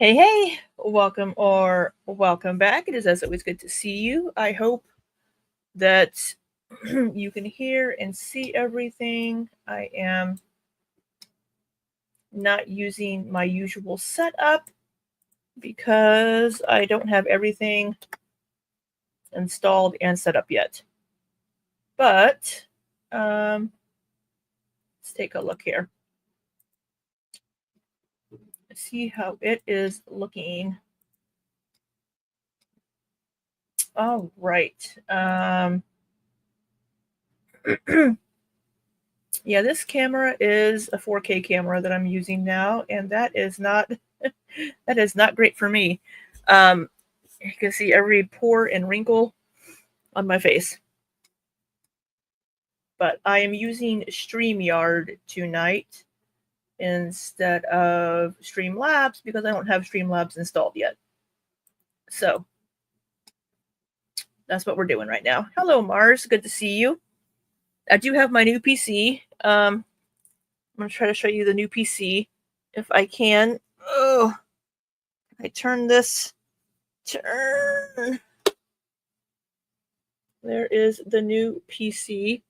Hey, welcome or welcome back. It is as always good to see you. I hope that you can hear and see everything. I am not using my usual setup because I don't have everything installed and set up yet. But let's take a look here. See how it is looking. All right. Yeah, this camera is a 4K camera that I'm using now, and that is not that is not great for me. You can see every pore and wrinkle on my face. But I am using StreamYard tonight instead of Streamlabs because I don't have Streamlabs installed yet. So that's what we're doing right now. Hello, Mars. Good to see you. I do have my new PC. I'm going to try to show you the new PC if I can. Oh, I turn this. Turn. There is the new PC.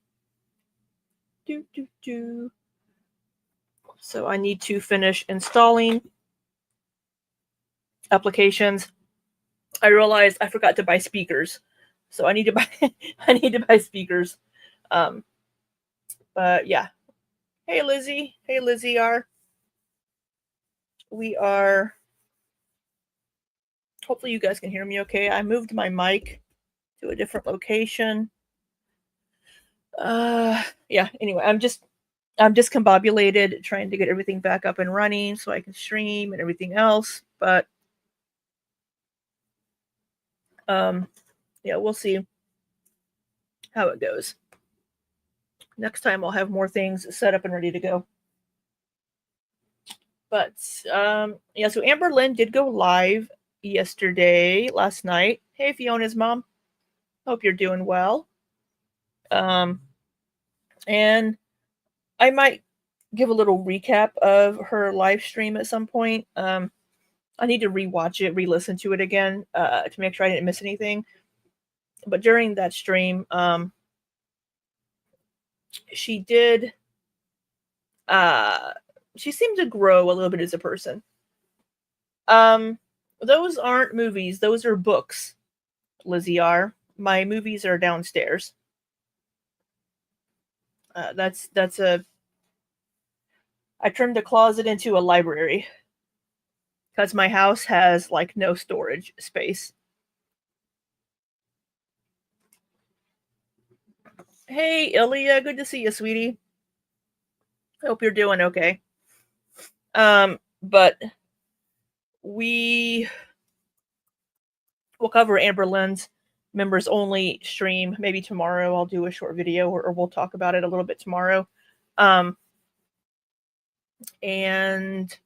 So I need to finish installing applications. I realized I forgot to buy speakers, so I need to buy speakers. But yeah. Hey Lizzie. Hey Lizzie R. We are. Hopefully you guys can hear me okay. I moved my mic to a different location. Yeah. Anyway, I'm discombobulated trying to get everything back up and running so I can stream and everything else. But yeah, we'll see how it goes. Next time I'll have more things set up and ready to go. But yeah, so Amberlynn did go live last night. Hey, Fiona's mom. Hope you're doing well. And I might give a little recap of her live stream at some point. I need to rewatch it, re-listen to it again to make sure I didn't miss anything. But during that stream, she did. She seemed to grow a little bit as a person. Those aren't movies; those are books. Lizzie R. My movies are downstairs. That's a. I turned the closet into a library because my house has like no storage space. Hey, Ilya, good to see you, sweetie. Hope you're doing okay. But we'll cover Amberlynn's members only stream maybe tomorrow. I'll do a short video or we'll talk about it a little bit tomorrow. And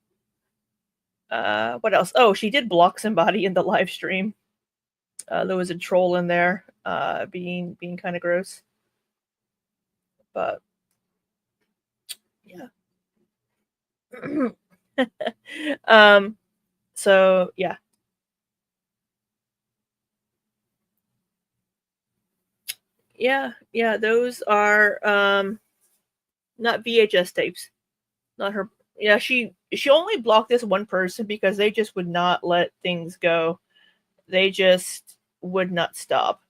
what else? Oh, she did block somebody in the live stream. There was a troll in there, being kind of gross. But yeah. So yeah. Yeah, those are not VHS tapes. Not her. Yeah, she only blocked this one person because they just would not let things go. They just would not stop.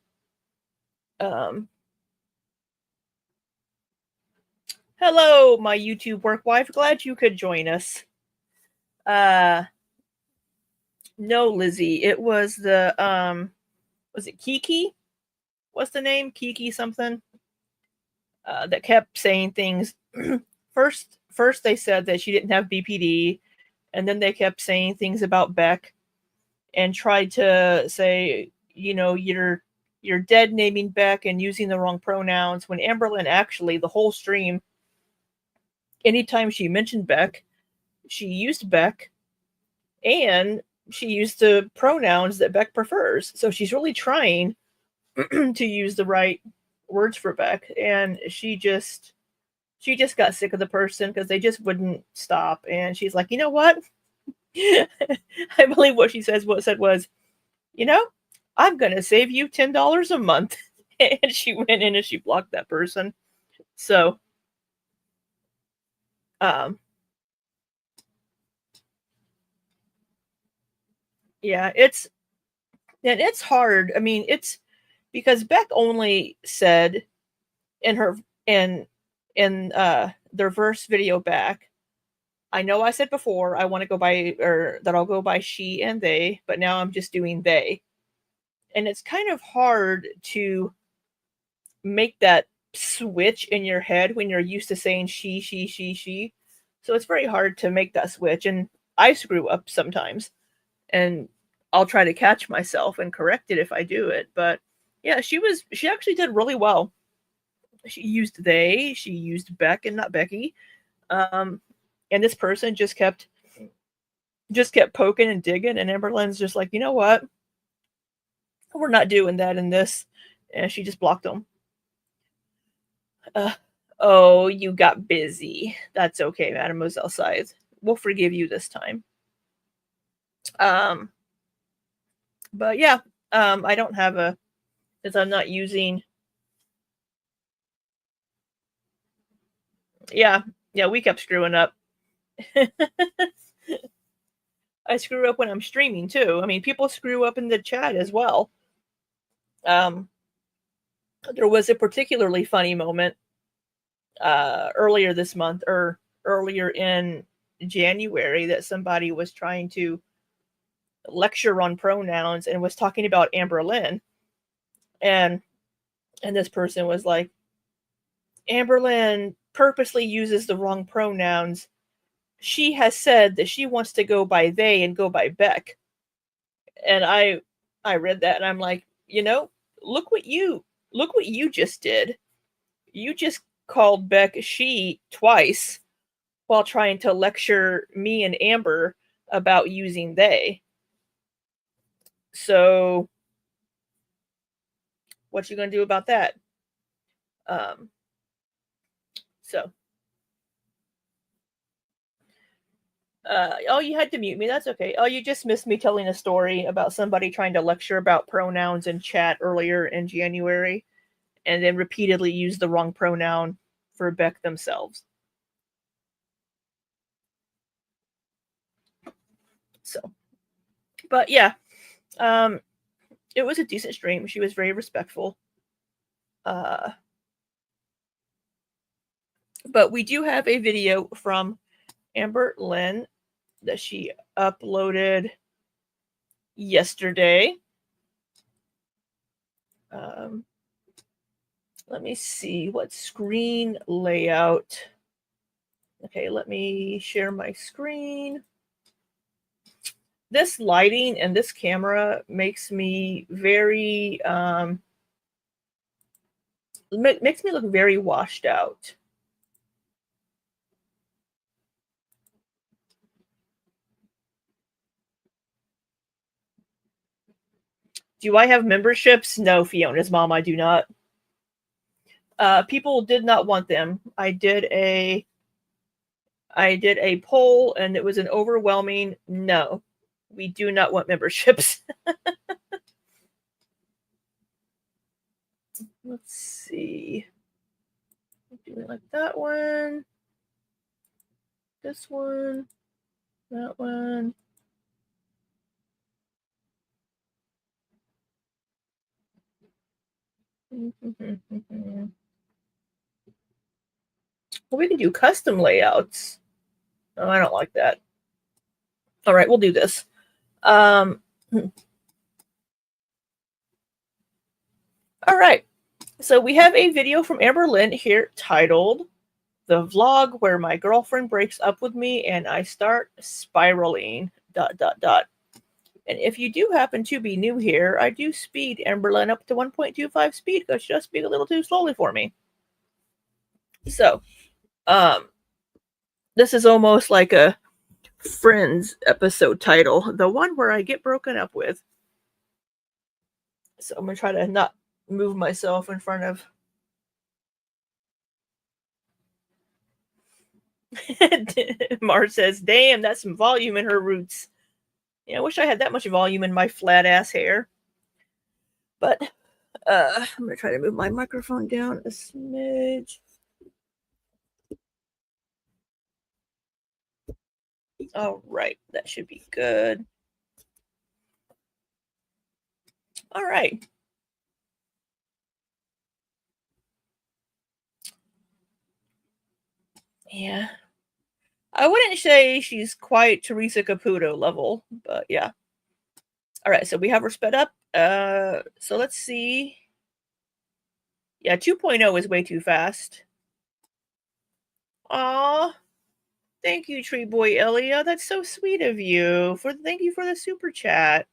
Hello, my YouTube work wife. Glad you could join us. No, Lizzie. It was the was it Kiki? What's the name? Kiki something? That kept saying things. First they said that she didn't have BPD, and then they kept saying things about Beck and tried to say, you're dead naming Beck and using the wrong pronouns, when Amberlynn actually the whole stream, anytime she mentioned Beck, she used Beck and she used the pronouns that Beck prefers. So she's really trying to use the right words for Beck, and she just got sick of the person because they just wouldn't stop. And she's like, you know what? I believe what she says what said was, you know, I'm gonna save you $10 a month. And she went in and she blocked that person. So um yeah, it's hard. I mean, it's because Beck only said in her in their verse video back, I know I said before I want to go by or that I'll go by she and they, but now I'm just doing they. And it's kind of hard to make that switch in your head when you're used to saying she. So it's very hard to make that switch. And I screw up sometimes. And I'll try to catch myself and correct it if I do it. But yeah, she actually did really well. She used they, she used Beck and not Becky. Um, and this person just kept poking and digging, and Amberlynn's just like, you know what? We're not doing that in this. And she just blocked them. Uh, oh, you got busy. That's okay, Mademoiselle Scythe. We'll forgive you this time. Um, but yeah, I don't have a, because I'm not using. Yeah, yeah, we kept screwing up. I screw up when I'm streaming too. I mean, people screw up in the chat as well. Um, there was a particularly funny moment earlier this month or earlier in January that somebody was trying to lecture on pronouns and was talking about Amberlynn, and this person was like, Amberlynn purposely uses the wrong pronouns. She has said that she wants to go by they and go by Beck. And I read that and I'm like, look what you just did. You just called Beck she twice while trying to lecture me and Amber about using they. So what you gonna do about that? Um, so oh, you had to mute me. That's okay. Oh, you just missed me telling a story about somebody trying to lecture about pronouns in chat earlier in January, and then repeatedly used the wrong pronoun for Beck themselves. So, but yeah, um, it was a decent stream. She was very respectful. But we do have a video from Amberlynn that she uploaded yesterday. Let me see what screen layout. Okay, let me share my screen. This lighting and this camera makes me very makes me look very washed out. Do I have memberships? No, Fiona's mom, I do not. People did not want them. I did a poll and it was an overwhelming no. We do not want memberships. Let's see. Do we like that one? This one? That one? Well, we can do custom layouts. Oh, I don't like that. All right, we'll do this. All right. So we have a video from Amberlynn here titled "The Vlog Where My Girlfriend Breaks Up With Me and I Start Spiraling." ... And if you do happen to be new here, I do speed Amberlynn up to 1.25 speed because she does speak a little too slowly for me. So, this is almost like a Friends episode title, the one where I get broken up with. So I'm gonna try to not move myself in front of. Mar says, damn, that's some volume in her roots. Yeah, I wish I had that much volume in my flat ass hair. But I'm gonna try to move my microphone down a smidge. All right, that should be good. All right. Yeah. I wouldn't say she's quite Teresa Caputo level, but yeah. All right, so we have her sped up. So let's see. Yeah, 2.0 is way too fast. Aw, thank you, Tree Boy Elia. That's so sweet of you. Thank you for the super chat.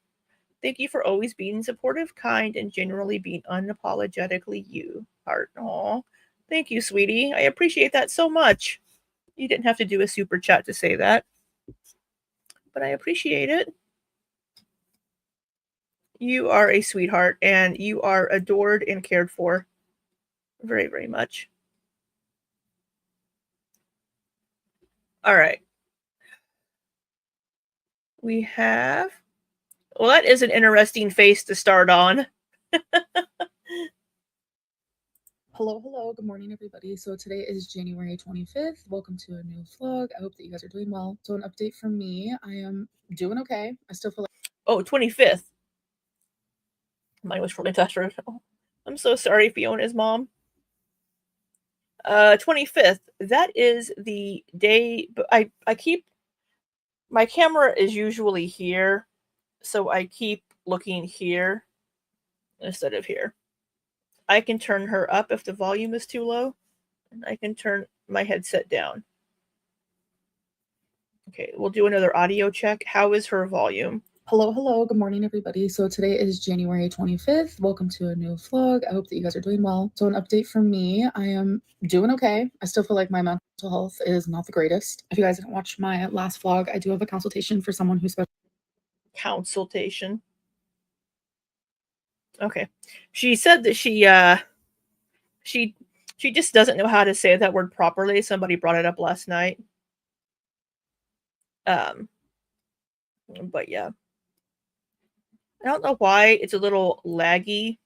Thank you for always being supportive, kind, and generally being unapologetically you. Heart. Aw, thank you, sweetie. I appreciate that so much. You didn't have to do a super chat to say that, but I appreciate it. You are a sweetheart, and you are adored and cared for very, very much. All right. We have. Well, that is an interesting face to start on. Hello, good morning, everybody. So today is January 25th. Welcome to a new vlog. I hope that you guys are doing well. So an update from me, I am doing okay. I still feel like... Oh, 25th. Mine was really touched. I'm so sorry, Fiona's mom. 25th. That is the day. I keep my camera is usually here, so I keep looking here instead of here. I can turn her up if the volume is too low, and I can turn my headset down. Okay, we'll do another audio check. How is her volume? Hello, good morning, everybody. So today is January 25th. Welcome to a new vlog. I hope that you guys are doing well. So an update from me, I am doing okay. I still feel like my mental health is not the greatest. If you guys didn't watch my last vlog, I do have a consultation for someone who's... Consultation. Okay. She said that she just doesn't know how to say that word properly. Somebody brought it up last night. But yeah. I don't know why it's a little laggy.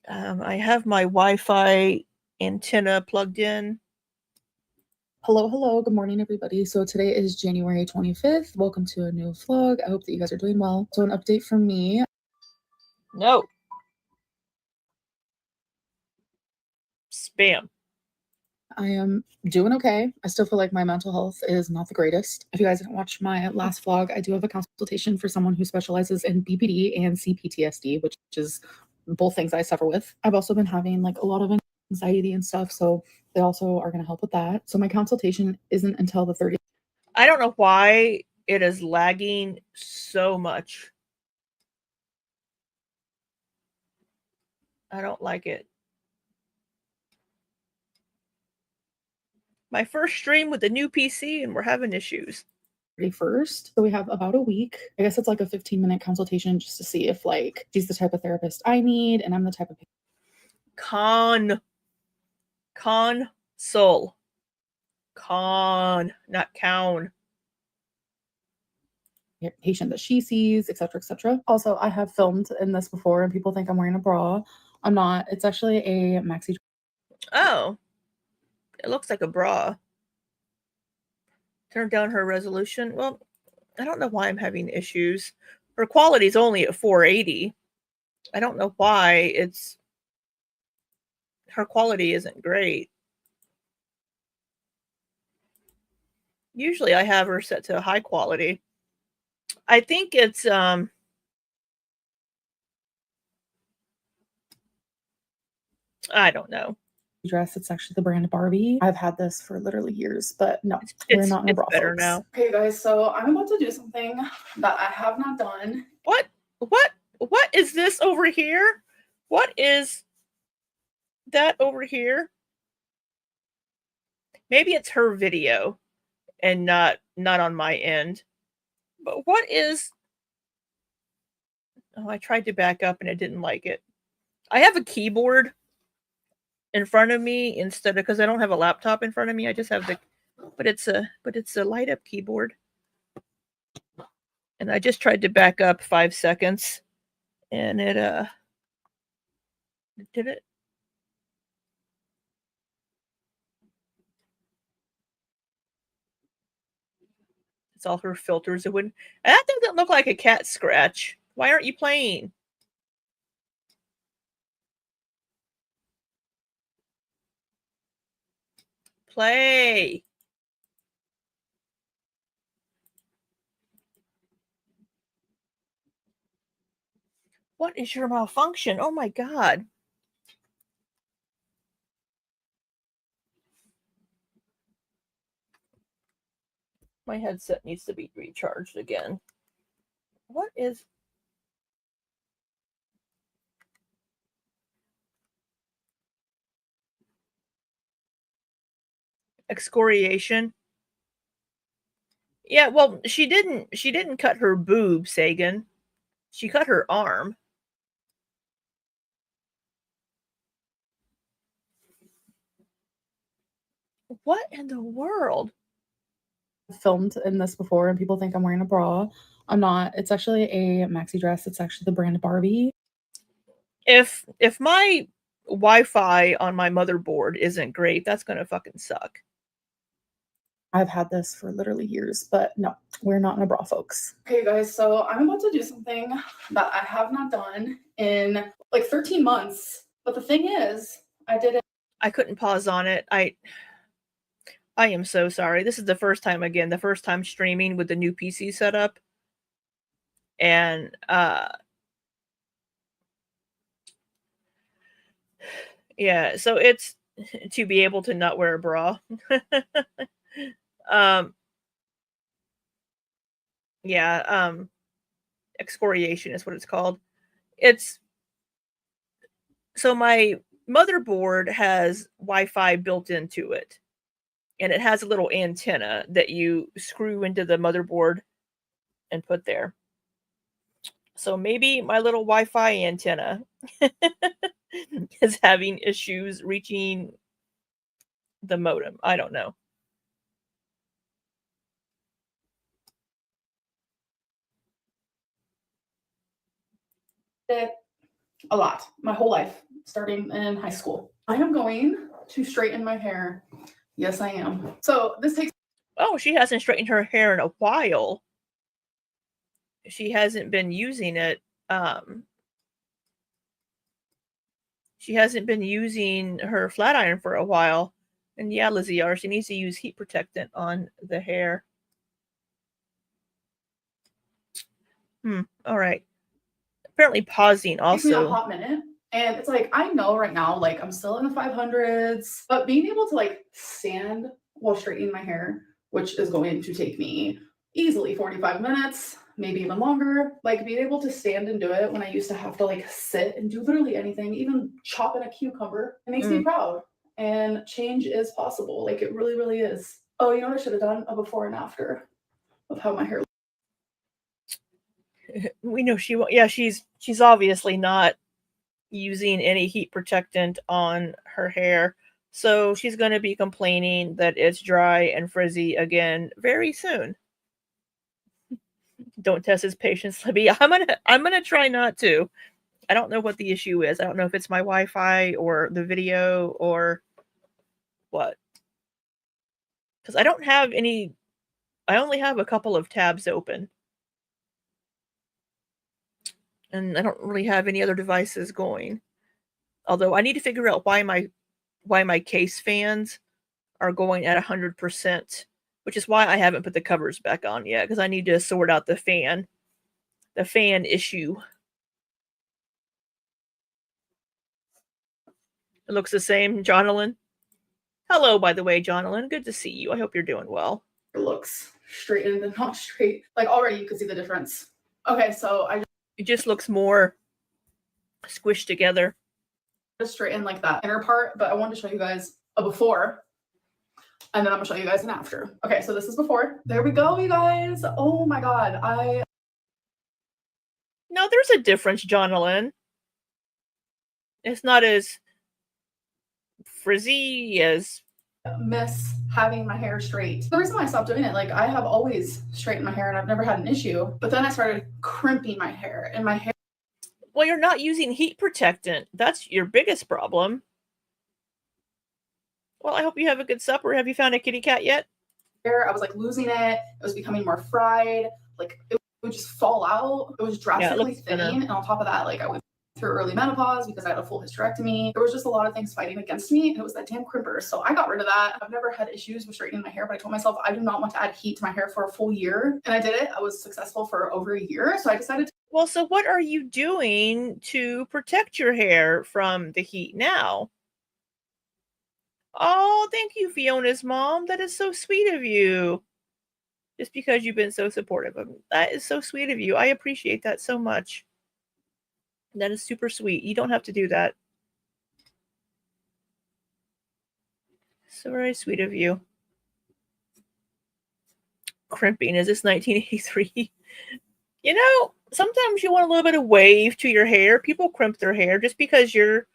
I have my Wi-Fi antenna plugged in. Hello, good morning, everybody. So today is January 25th. Welcome to a new vlog. I hope that you guys are doing well. So an update from me. No. Spam. I am doing okay. I still feel like my mental health is not the greatest. If you guys didn't watch my last vlog, I do have a consultation for someone who specializes in BPD and CPTSD, which is both things I suffer with. I've also been having like a lot of anxiety and stuff, so they also are going to help with that. So my consultation isn't until the 30th. I don't know why it is lagging so much. I don't like it. My first stream with the new PC and we're having issues. 31st. So we have about a week. I guess it's like a 15-minute consultation just to see if like she's the type of therapist I need and I'm the type of Console. Con, not cown. patient that she sees, etc., etc. Also, I have filmed in this before and people think I'm wearing a bra. I'm not. It's actually a maxi. Oh. It looks like a bra. Turn down her resolution. Well, I don't know why I'm having issues. Her quality is only at 480. I don't know why her quality isn't great. Usually I have her set to high quality. I think it's I don't know. Dress. It's actually the brand Barbie. I've had this for literally years, but no, we're not in a bra, better folks. now. Okay, guys, so I'm about to do something that I have not done. What is this over here? What is that over here? Maybe it's her video and not on my end. But what is... Oh, I tried to back up and it didn't like it. I have a keyboard in front of me instead of, because I don't have a laptop in front of me. I just have the, but it's a light up keyboard. And I just tried to back up 5 seconds and it did it. It's all her filters. It wouldn't. That doesn't look like a cat scratch. Why aren't you playing? Play. What is your malfunction? Oh my god. My headset needs to be recharged again. What is... excoriation? Yeah, well, she didn't cut her boob, Sagan. She cut her arm. What in the world? Filmed in this before and people think I'm wearing a bra. I'm not. It's actually a maxi dress. It's actually the brand Barbie. If my Wi-Fi on my motherboard isn't great, that's gonna fucking suck. I've had this for literally years, but no, we're not in a bra, folks. Okay, guys, so I'm about to do something that I have not done in like 13 months. But the thing is, I did it. I couldn't pause on it. I am so sorry. This is the first time streaming with the new PC setup. And yeah, so it's to be able to not wear a bra. Yeah, excoriation is what it's called. It's so my motherboard has Wi-Fi built into it, and it has a little antenna that you screw into the motherboard and put there. So maybe my little Wi-Fi antenna is having issues reaching the modem. I don't know. It a lot, my whole life, starting in high school. I am going to straighten my hair. Yes, I am. So this takes... Oh, she hasn't straightened her hair in a while. She hasn't been using it. She hasn't been using her flat iron for a while. And yeah, Lizzie R, she needs to use heat protectant on the hair. All right. Apparently pausing also. Takes me a hot minute. And it's like, I know right now, like I'm still in the 500s, but being able to like stand while straightening my hair, which is going to take me easily 45 minutes, maybe even longer, like being able to stand and do it when I used to have to like sit and do literally anything, even chopping a cucumber, it makes me proud. And change is possible. Like it really, really is. Oh, you know what I should have done? A before and after of how my hair looks. We know she won't. Yeah, she's obviously not using any heat protectant on her hair. So she's going to be complaining that it's dry and frizzy again very soon. Don't test his patience, Libby. I'm gonna try not to. I don't know what the issue is. I don't know if it's my Wi-Fi or the video or what. Because I don't have any. I only have a couple of tabs open. And I don't really have any other devices going. Although I need to figure out why my case fans are going at 100%, which is why I haven't put the covers back on yet, because I need to sort out the fan issue. It looks the same, Jonalyn. Hello, by the way, Jonalyn. Good to see you. I hope you're doing well. It looks straightened and not straight. Like already you can see the difference. Okay, so it just looks more squished together. Just straighten like that inner part, but I wanted to show you guys a before and then I'm gonna show you guys an after. Okay, so this is before. There we go, you guys. Oh my god, No, there's a difference, Jonalyn. It's not as frizzy, as miss having my hair straight. The reason why I stopped doing it, like I have always straightened my hair and I've never had an issue, but then I started crimping my hair and my hair. Well, you're not using heat protectant. That's your biggest problem. Well, I hope you have a good supper. Have you found a kitty cat yet? I was like losing it. It was becoming more fried. Like it would just fall out. It was drastically thinning. And on top of that, like I went through early menopause because I had a full hysterectomy. There was just a lot of things fighting against me, and it was that damn crimper. So I got rid of that. I've never had issues with straightening my hair, but I told myself I do not want to add heat to my hair for a full year. And I did it. I was successful for over a year. So I decided to. Well, so what are you doing to protect your hair from the heat now? Oh, thank you, Fiona's mom. That is so sweet of you. Just because you've been so supportive of me. That is so sweet of you. I appreciate that so much. That is super sweet. You don't have to do that. So very sweet of you. Crimping. Is this 1983? You know, sometimes you want a little bit of wave to your hair. People crimp their hair just because you're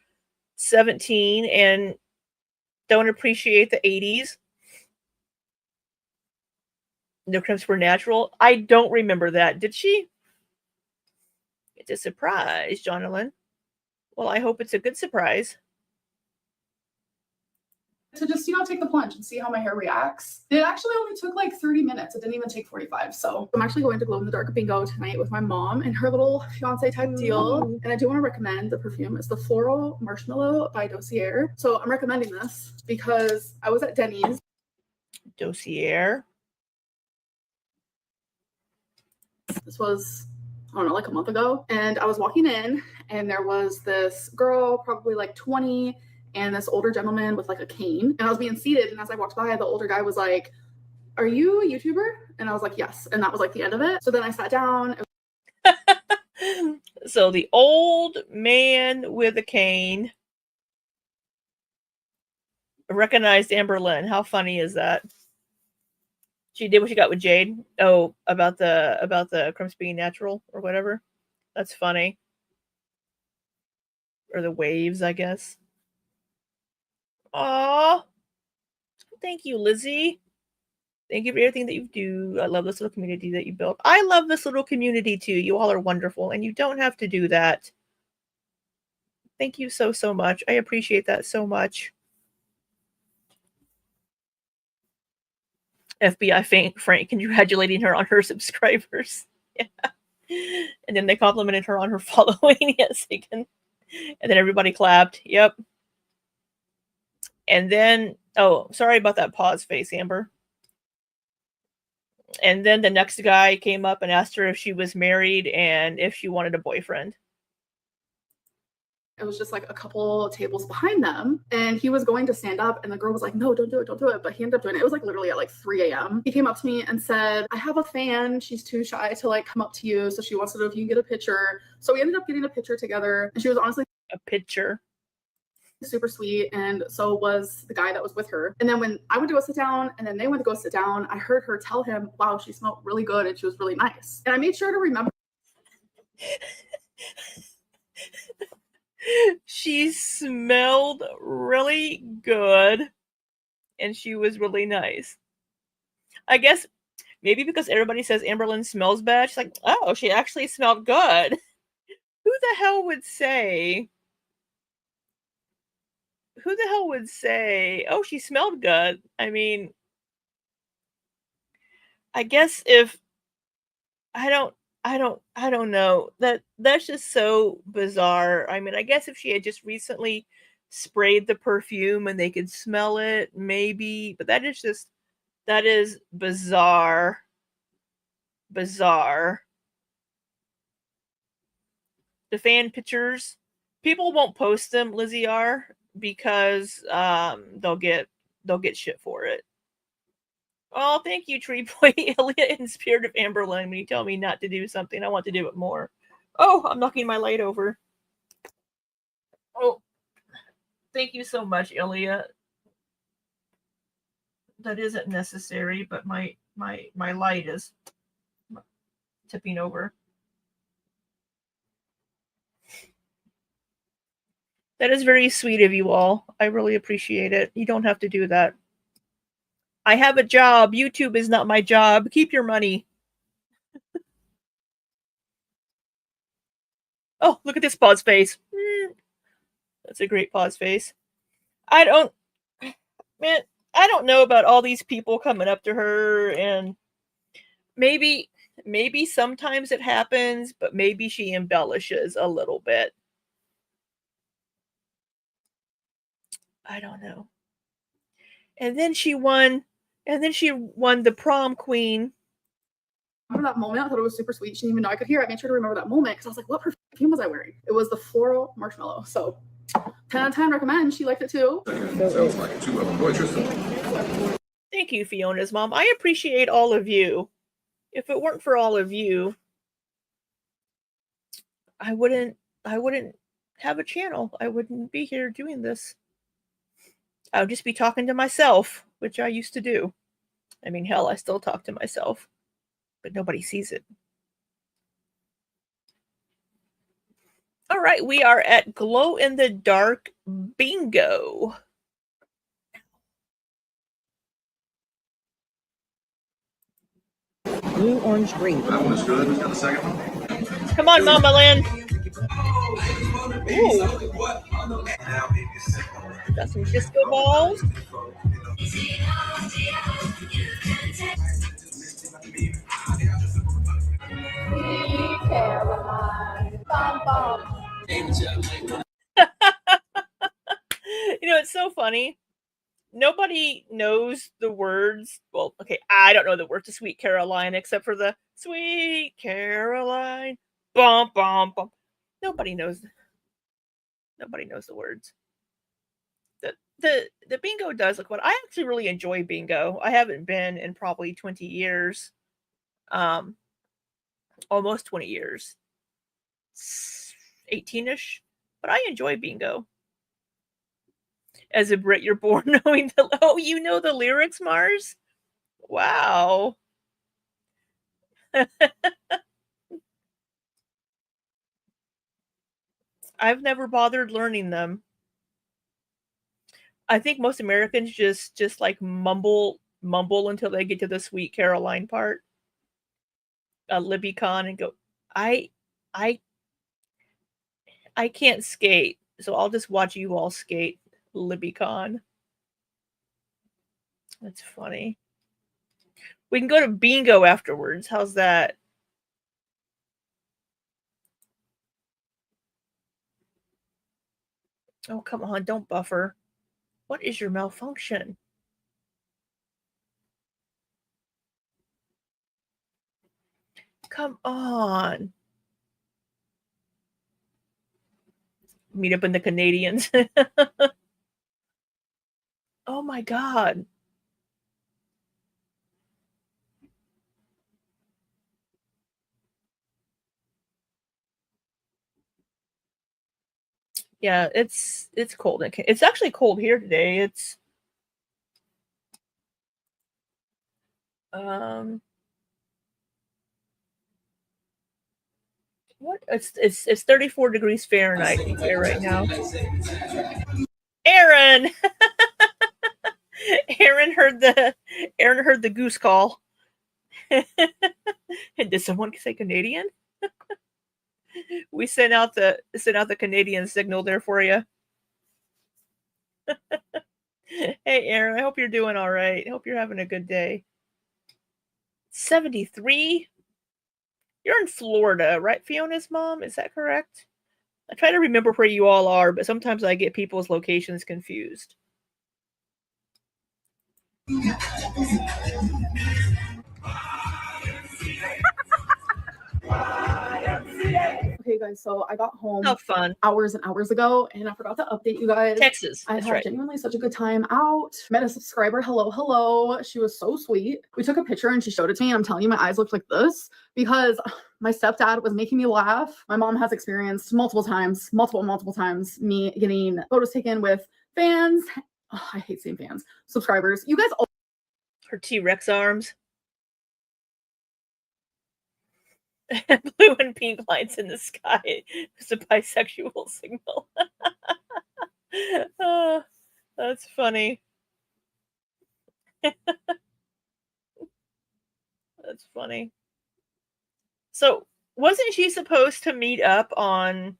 17 and don't appreciate the 80s. The crimps were natural. I don't remember that. Did she? It's a surprise, Jonathan. Well, I hope it's a good surprise. To just, take the plunge and see how my hair reacts. It actually only took like 30 minutes. It didn't even take 45. So I'm actually going to glow in the dark bingo tonight with my mom and her little fiance type deal. And I do want to recommend the perfume. It's the Floral Marshmallow by Dossier. So I'm recommending this because I was at Denny's. Dossier. This was, I don't know, like a month ago. And I was walking in and there was this girl, probably like 20, and this older gentleman with like a cane. And I was being seated. And as I walked by, the older guy was like, "Are you a YouTuber?" And I was like, "Yes." And that was like the end of it. So then I sat down. So the old man with a cane recognized Amberlynn. How funny is that? She did what she got with Jade. Oh, about the crimps being natural or whatever. That's funny. Or the waves, I guess. Aw. Thank you, Lizzie. Thank you for everything that you do. I love this little community that you built. I love this little community too. You all are wonderful, and you don't have to do that. Thank you so, so much. I appreciate that so much. FBI Frank congratulating her on her subscribers. Yeah. And then they complimented her on her following. Yes, they can. And then everybody clapped. Yep. And then, oh, sorry about that pause face, Amber. And then the next guy came up and asked her if she was married and if she wanted a boyfriend. It was just like a couple tables behind them. And he was going to stand up. And the girl was like, "No, don't do it. Don't do it." But he ended up doing it. It was like literally at like 3 a.m. He came up to me and said, "I have a fan. She's too shy to like come up to you. So she wants to know if you can get a picture." So we ended up getting a picture together. And she was honestly a picture. Super sweet, and so was the guy that was with her. And then when I went to go sit down and then they went to go sit down, I heard her tell him, "Wow, she smelled really good and she was really nice." And I made sure to remember. She smelled really good and she was really nice. I guess maybe because everybody says Amberlynn smells bad, she's like, "Oh, she actually smelled good." Who the hell would say, "Oh, she smelled good"? I mean, I guess if I don't know. That's just so bizarre. I mean, I guess if she had just recently sprayed the perfume and they could smell it, maybe, but that is bizarre. Bizarre. The fan pictures, people won't post them, Lizzie R, because they'll get shit for it. Oh, thank you, Tree Boy. Elliot, in spirit of Amberlynn, when you tell me not to do something, I want to do it more. Oh, I'm knocking my light over. Oh, thank you so much, Elliot. That isn't necessary, but my light is tipping over. That is very sweet of you all. I really appreciate it. You don't have to do that. I have a job. YouTube is not my job. Keep your money. Oh, look at this pause face. That's a great pause face. I don't, man, I don't know about all these people coming up to her, and maybe sometimes it happens, but maybe she embellishes a little bit. I don't know. And then she won the prom queen. Remember that moment? I thought it was super sweet. She didn't even know I could hear it. I made sure to remember that moment because I was like, what perfume was I wearing? It was the floral marshmallow. So 10 out of 10 recommend. She liked it too. Sounds like two of them. Thank you, Fiona's mom. I appreciate all of you. If it weren't for all of you, I wouldn't have a channel. I wouldn't be here doing this. I would just be talking to myself, which I used to do. I mean, hell, I still talk to myself, but nobody sees it. All right, we are at Glow in the Dark Bingo. Blue, orange, green. That one is good. Who's got the second one? Come on, Mama Lynn. Ooh. Got some disco balls. You know, it's so funny. Nobody knows the words. Well, okay, I don't know the words to Sweet Caroline except for the Sweet Caroline. Bum bum bum. Nobody knows the words. The bingo does look fun. I actually really enjoy bingo. I haven't been in probably 20 years. Almost 20 years. 18ish. But I enjoy bingo. As a Brit, you're born knowing you know the lyrics, Mars? Wow. I've never bothered learning them. I think most Americans just like mumble until they get to the Sweet Caroline part. Libby Con and go, I I I can't skate, so I'll just watch you all skate, Libby Con. That's funny. We can go to bingo afterwards. How's that? Oh, come on, don't buffer. What is your malfunction? Come on. Meet up in the Canadians. Oh my god. Yeah, it's cold. It's actually cold here today. It's what? It's 34 degrees Fahrenheit here right now. Aaron. Aaron heard the goose call. Did someone say Canadian? We sent out the Canadian signal there for you. Hey Aaron, I hope you're doing all right. I hope you're having a good day. 73? You're in Florida, right, Fiona's mom? Is that correct? I try to remember where you all are, but sometimes I get people's locations confused. Okay, guys, so I got home fun. hours and hours ago, and I forgot to update you guys. Texas. I had genuinely such a good time out. Met a subscriber. Hello. She was so sweet. We took a picture and she showed it to me. And I'm telling you, my eyes looked like this because my stepdad was making me laugh. My mom has experienced multiple times, me getting photos taken with fans. Oh, I hate saying fans. Subscribers. You guys all. Her T-Rex arms. Blue and pink lights in the sky. It's a bisexual signal. Oh, that's funny. That's funny. So, wasn't she supposed to meet up on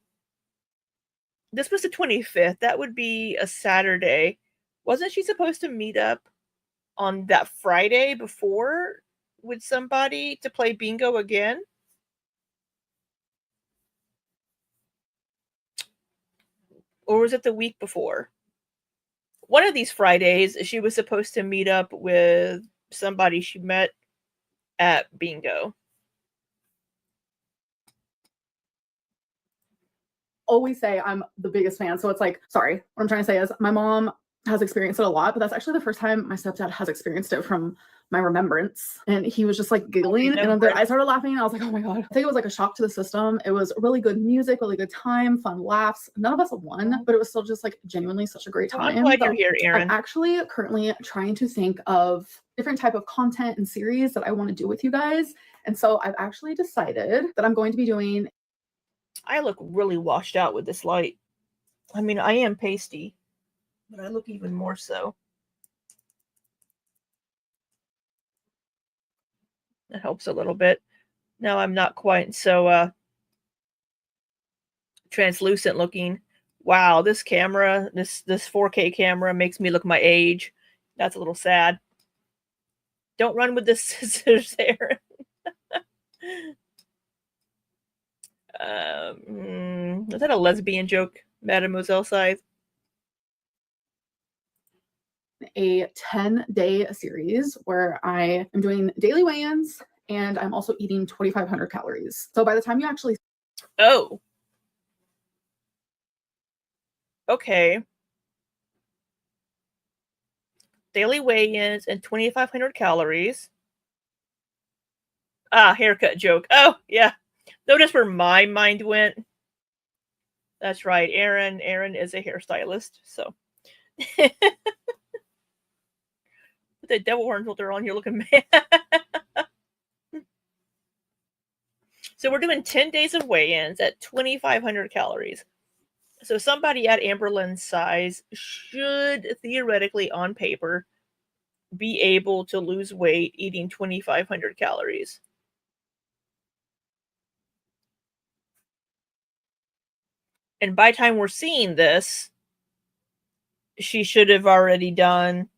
this was the 25th, that would be a Saturday. Wasn't she supposed to meet up on that Friday before with somebody to play bingo again? Or was it the week before? One of these Fridays, she was supposed to meet up with somebody she met at bingo. Always say I'm the biggest fan. So it's like, sorry, what I'm trying to say is my mom has experienced it a lot, but that's actually the first time my stepdad has experienced it from my remembrance. And he was just like giggling, and then I started laughing. And I was like, oh my God. I think it was like a shock to the system. It was really good music, really good time, fun laughs. None of us won, but it was still just like genuinely such a great Well, time. I'm glad So you're here, Erin. I'm actually currently trying to think of different type of content and series that I want to do with you guys. And so I've actually decided that I'm going to be doing. I look really washed out with this light. I mean, I am pasty, but I look even more so. That helps a little bit. Now I'm not quite so translucent looking. Wow, this camera, this 4K camera makes me look my age. That's a little sad. Don't run with the scissors, Aaron. Is that a lesbian joke, Mademoiselle Scythe? A 10-day series where I am doing daily weigh-ins and I'm also eating 2,500 calories. So by the time you actually Oh. Okay. Daily weigh-ins and 2,500 calories. Ah, haircut joke. Oh, yeah. Notice where my mind went. That's right. Aaron is a hairstylist, so. Put the devil horn filter on, you're looking mad. So we're doing 10 days of weigh-ins at 2,500 calories. So somebody at Amberlynn's size should theoretically, on paper, be able to lose weight eating 2,500 calories. And by the time we're seeing this, she should have already done.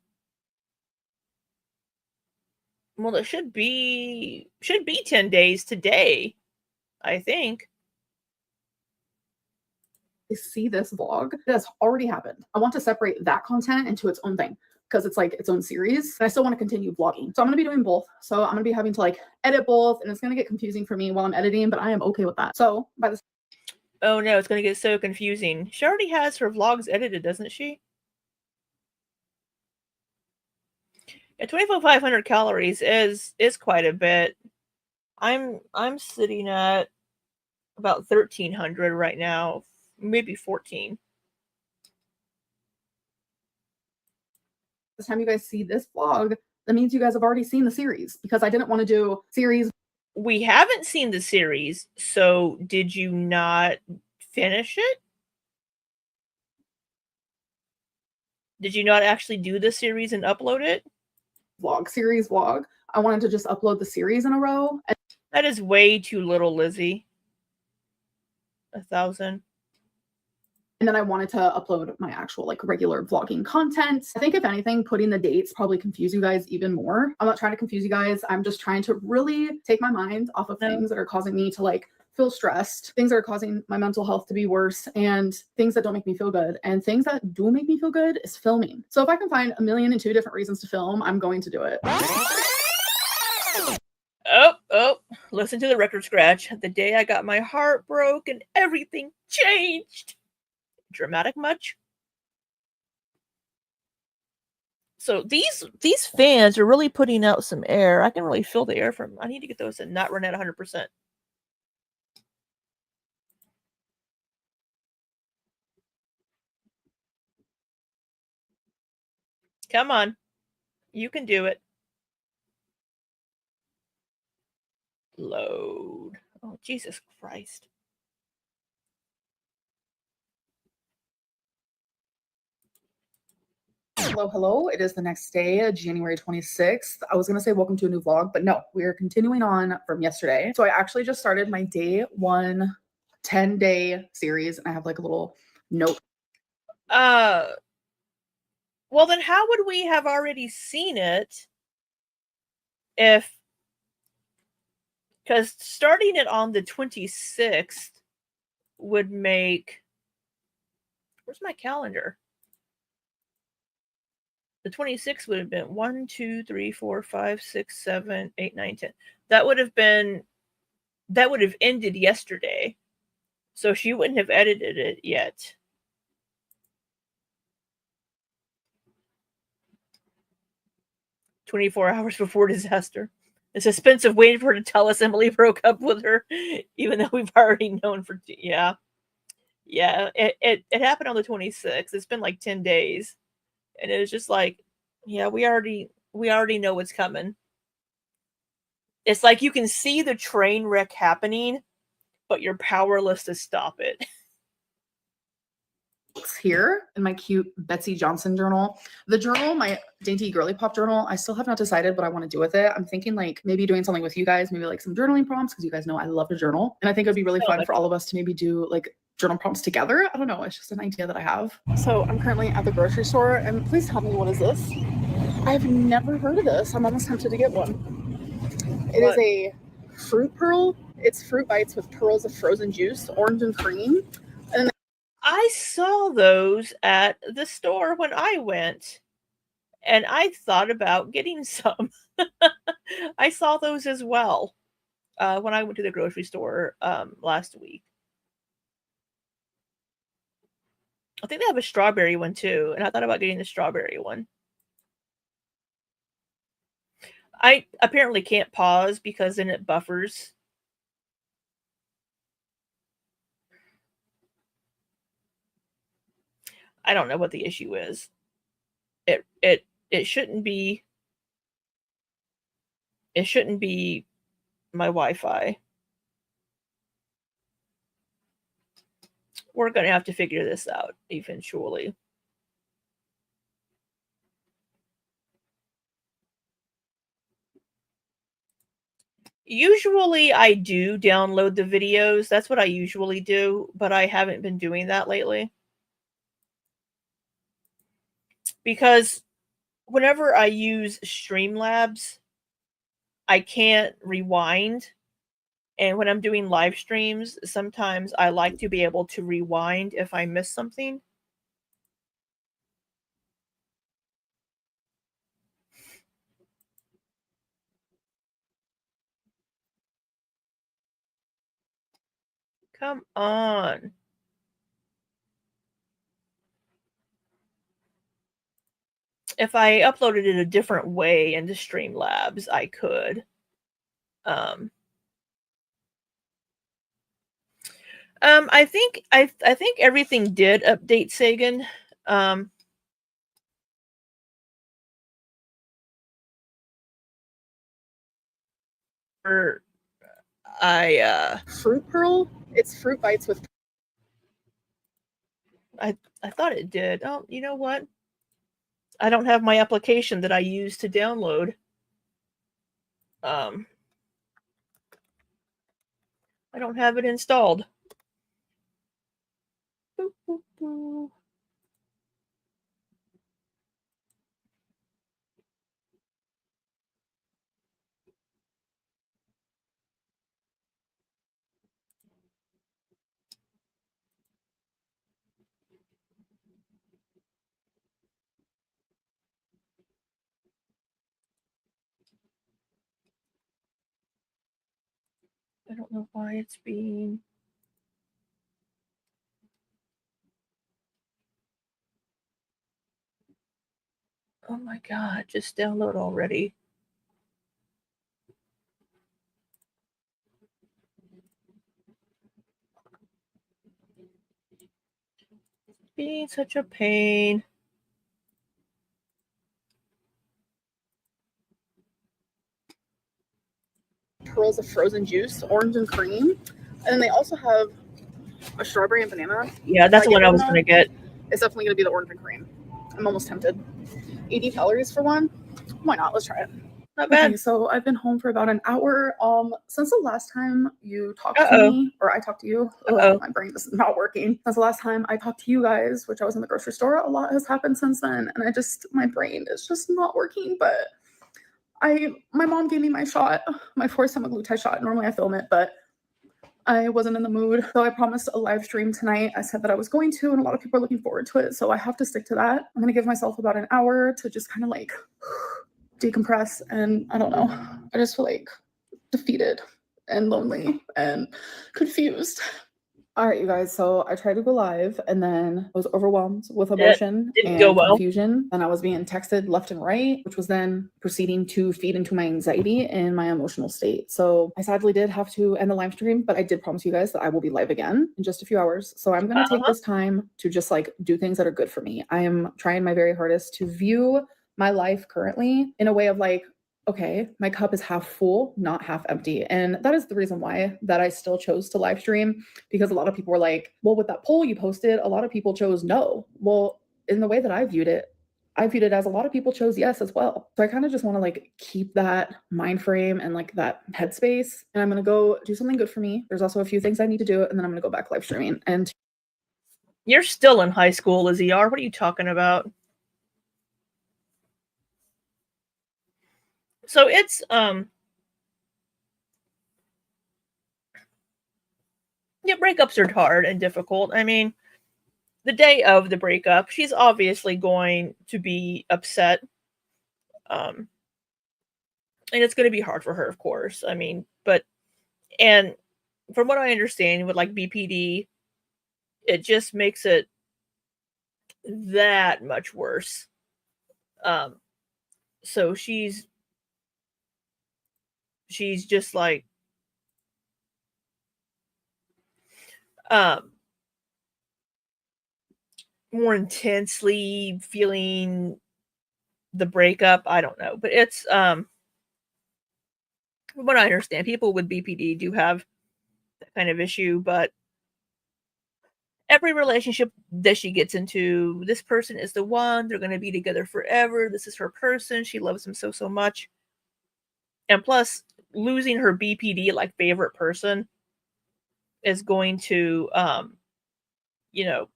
Well, it should be 10 days today, I think. see this vlog, it has already happened. I want to separate that content into its own thing because it's like its own series. And I still want to continue vlogging. So I'm going to be doing both. So I'm going to be having to like edit both, and it's going to get confusing for me while I'm editing, but I am okay with that. So by the Oh no, it's going to get so confusing. She already has her vlogs edited, doesn't she? Yeah, 2,500 calories is quite a bit. I'm sitting at about 1,300 right now, maybe 14. time you guys see this vlog, that means you guys have already seen the series because I didn't want to do series. We haven't seen the series, so did you not finish it? Did you not actually do the series and upload it? Vlog. I wanted to just upload the series in a row. That is way too little, Lizzie. 1,000. And then I wanted to upload my actual like regular vlogging content. I think if anything, putting the dates probably confuse you guys even more. I'm not trying to confuse you guys. I'm just trying to really take my mind off of things that are causing me to like feel stressed, things that are causing my mental health to be worse, and things that don't make me feel good. And things that do make me feel good is filming. So if I can find 1,002 different reasons to film, I'm going to do it. Oh, listen to the record scratch. The day I got my heart broke and everything changed. Dramatic much? So these fans are really putting out some air. I can really feel the air from. I need to get those to not run at 100%. Come on. You can do it. Load. Oh, Jesus Christ. Hello. It is the next day, January 26th. I was going to say welcome to a new vlog, but no, we're continuing on from yesterday. So I actually just started my day one 10-day series, and I have like a little note. Well, then how would we have already seen it if, because starting it on the 26th would make, where's my calendar? The 26th would have been 1, 2, 3, 4, 5, 6, 7, 8, 9, 10. That would have ended yesterday. So she wouldn't have edited it yet. "24 hours before disaster. The suspense of waiting for her to tell us Emily broke up with her, even though we've already known for yeah. It happened on the 26th. It's been like 10 days, and it was just like, yeah, we already know what's coming. It's like you can see the train wreck happening, but you're powerless to stop it. Here in my cute Betsy Johnson journal. The journal, my dainty girly pop journal, I still have not decided what I want to do with it. I'm thinking like maybe doing something with you guys, maybe like some journaling prompts, because you guys know I love to journal. And I think it would be really fun for all of us to maybe do like journal prompts together. I don't know. It's just an idea that I have. So I'm currently at the grocery store, and please tell me, what is this? I've never heard of this. I'm almost tempted to get one. It is a fruit pearl. It's fruit bites with pearls of frozen juice, orange and cream. And I saw those at the store when I went, and I thought about getting some. I saw those as well when I went to the grocery store last week. I think they have a strawberry one too, and I thought about getting the strawberry one. I apparently can't pause because then it buffers. I don't know what the issue is. It shouldn't be. It shouldn't be my Wi-Fi. We're gonna have to figure this out eventually. Usually I do download the videos. That's what I usually do, but I haven't been doing that lately. Because whenever I use Streamlabs, I can't rewind. And when I'm doing live streams, sometimes I like to be able to rewind if I miss something. Come on. If I uploaded it a different way into Streamlabs, I could. I think everything did update, Sagan. fruit pearl. It's fruit bites with. I thought it did. Oh, you know what? I don't have my application that I use to download. I don't have it installed. Boop, boop, boop. I don't know why it's being. Oh my god, just download already. Being such a pain. Pearls of frozen juice, orange and cream. And then they also have a strawberry and banana. Yeah, that's the one I was going to get. It's definitely going to be the orange and cream. I'm almost tempted. 80 calories for one. Why not? Let's try it. Not bad. Okay, so I've been home for about an hour. Since the last time you talked to Uh-oh. me, or I talked to you, Uh-oh. my brain is not working. Since the last time I talked to you guys, which I was in the grocery store, a lot has happened since then, and my brain is just not working. But my mom gave me my shot, my 4th semaglutide shot. Normally I film it, but I wasn't in the mood, so I promised a live stream tonight. I said that I was going to, and a lot of people are looking forward to it, so I have to stick to that. I'm gonna give myself about an hour to just kind of like decompress, and I don't know. I just feel like defeated and lonely and confused. All right, you guys. So I tried to go live and then I was overwhelmed with emotion didn't go and well. confusion. And I was being texted left and right, which was then proceeding to feed into my anxiety and my emotional state. So I sadly did have to end the live stream, but I did promise you guys that I will be live again in just a few hours. So I'm going to take this time to just like do things that are good for me. I am trying my very hardest to view my life currently in a way of like, okay, my cup is half full, not half empty. And that is the reason why that I still chose to live stream, because a lot of people were like, well, with that poll you posted, a lot of people chose no. Well, in the way that I viewed it as a lot of people chose yes as well. So I kind of just want to like keep that mind frame and like that headspace. And I'm going to go do something good for me. There's also a few things I need to do. And then I'm going to go back live streaming. And You're still in high school, Lizzie R. What are you talking about? So it's yeah, breakups are hard and difficult. I mean, the day of the breakup, she's obviously going to be upset. And it's going to be hard for her, of course. I mean, and from what I understand with like BPD, it just makes it that much worse. So she's just like more intensely feeling the breakup. I don't know, but it's from what I understand, people with BPD do have that kind of issue, but every relationship that she gets into, this person is the one, they're going to be together forever, this is her person, she loves him so much. And plus, losing her BPD like favorite person is going to you know,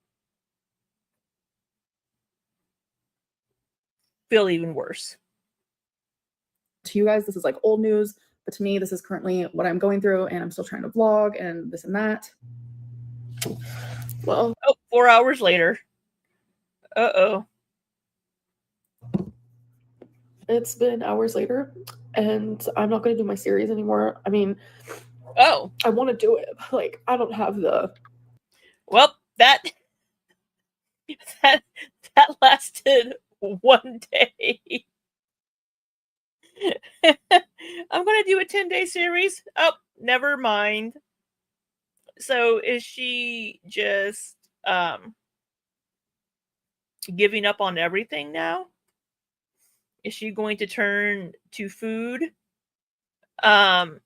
feel even worse. To you guys, this is like old news, but to me, this is currently what I'm going through, and I'm still trying to vlog and this and that. Well, 4 hours later. Uh-oh. It's been hours later, and I'm not going to do my series anymore. I mean, Oh. I want to do it, but like, I don't have the... Well, that lasted one day. I'm going to do a 10-day series. Oh, never mind. So is she just giving up on everything now? Is she going to turn to food and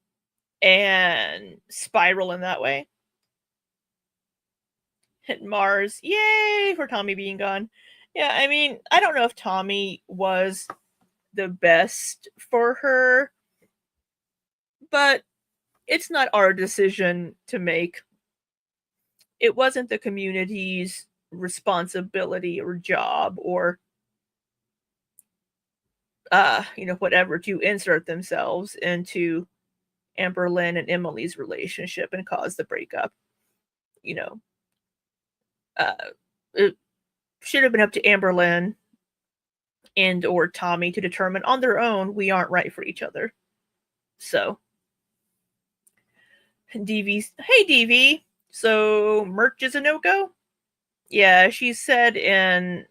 spiral in that way? Hit Mars, yay for Tommy being gone. Yeah, I mean, I don't know if Tommy was the best for her, but it's not our decision to make. It wasn't the community's responsibility or job or whatever, to insert themselves into Amberlynn and Emily's relationship and cause the breakup. It should have been up to Amberlynn and or Tommy to determine on their own we aren't right for each other. So DV's, hey DV, so merch is a no-go? Yeah, she said in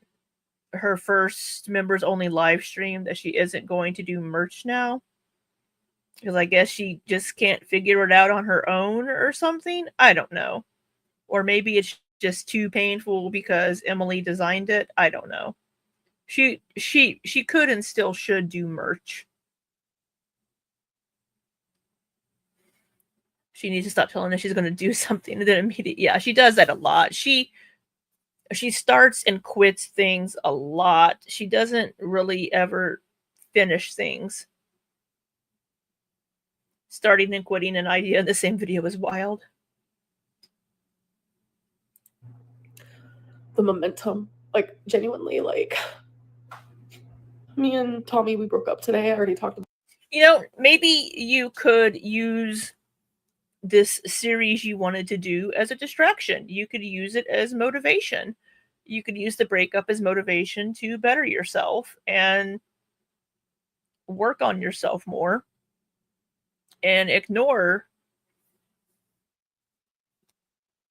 her first members only live stream that she isn't going to do merch now, because I guess she just can't figure it out on her own or something. I don't know. Or maybe it's just too painful because Emily designed it. I don't know. She could and still should do merch. She needs to stop telling us she's going to do something and then immediately, yeah, she does that a lot. she starts and quits things a lot. She doesn't really ever finish things. Starting and quitting an idea in the same video is wild. The momentum, like genuinely, like me and Tommy, we broke up today. I already talked about. You know, maybe you could use this series you wanted to do as a distraction. You could use it as motivation. You could use the breakup as motivation to better yourself and work on yourself more and ignore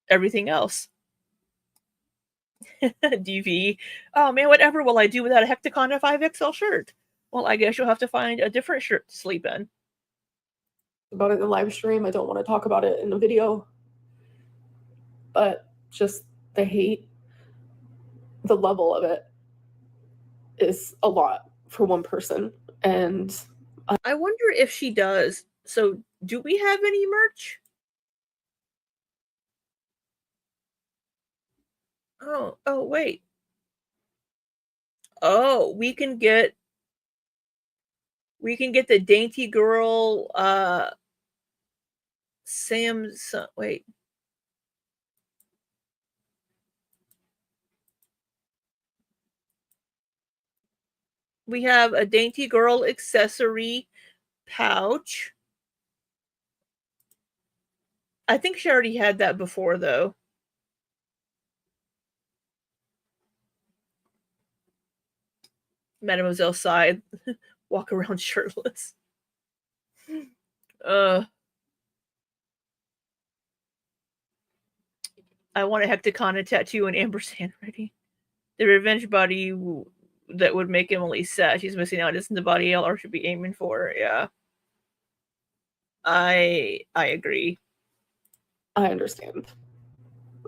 everything else. DV, oh man, whatever will I do without a Hecticon 5XL shirt? Well, I guess you'll have to find a different shirt to sleep in. About it in the live stream. I don't want to talk about it in the video, but just the hate, the level of it is a lot for one person. And I wonder if she does. So do we have any merch? Oh wait. Oh, we can get the Dainty Girl Samsung. Wait. We have a Dainty Girl accessory pouch. I think she already had that before, though. Mademoiselle sighed. Walk around shirtless. I want a Hecticon tattoo in Amber's handwriting. The revenge body that would make Emily sad. She's missing out. Isn't the body LR should be aiming for? Yeah. I agree. I understand.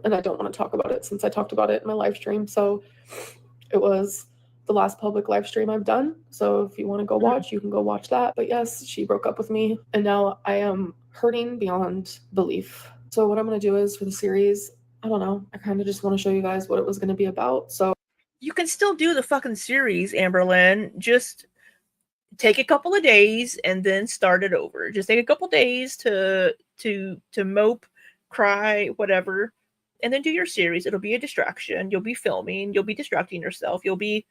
And I don't want to talk about it since I talked about it in my live stream. So it was the last public live stream I've done. So if you want to go watch, you can go watch that. But yes, she broke up with me and now I am hurting beyond belief. So what I'm going to do is for the series, I don't know. I kind of just want to show you guys what it was going to be about. So you can still do the fucking series, Amberlynn. Just take a couple of days and then start it over. Just take a couple days to mope, cry, whatever, and then do your series. It'll be a distraction. You'll be filming. You'll be distracting yourself. You'll be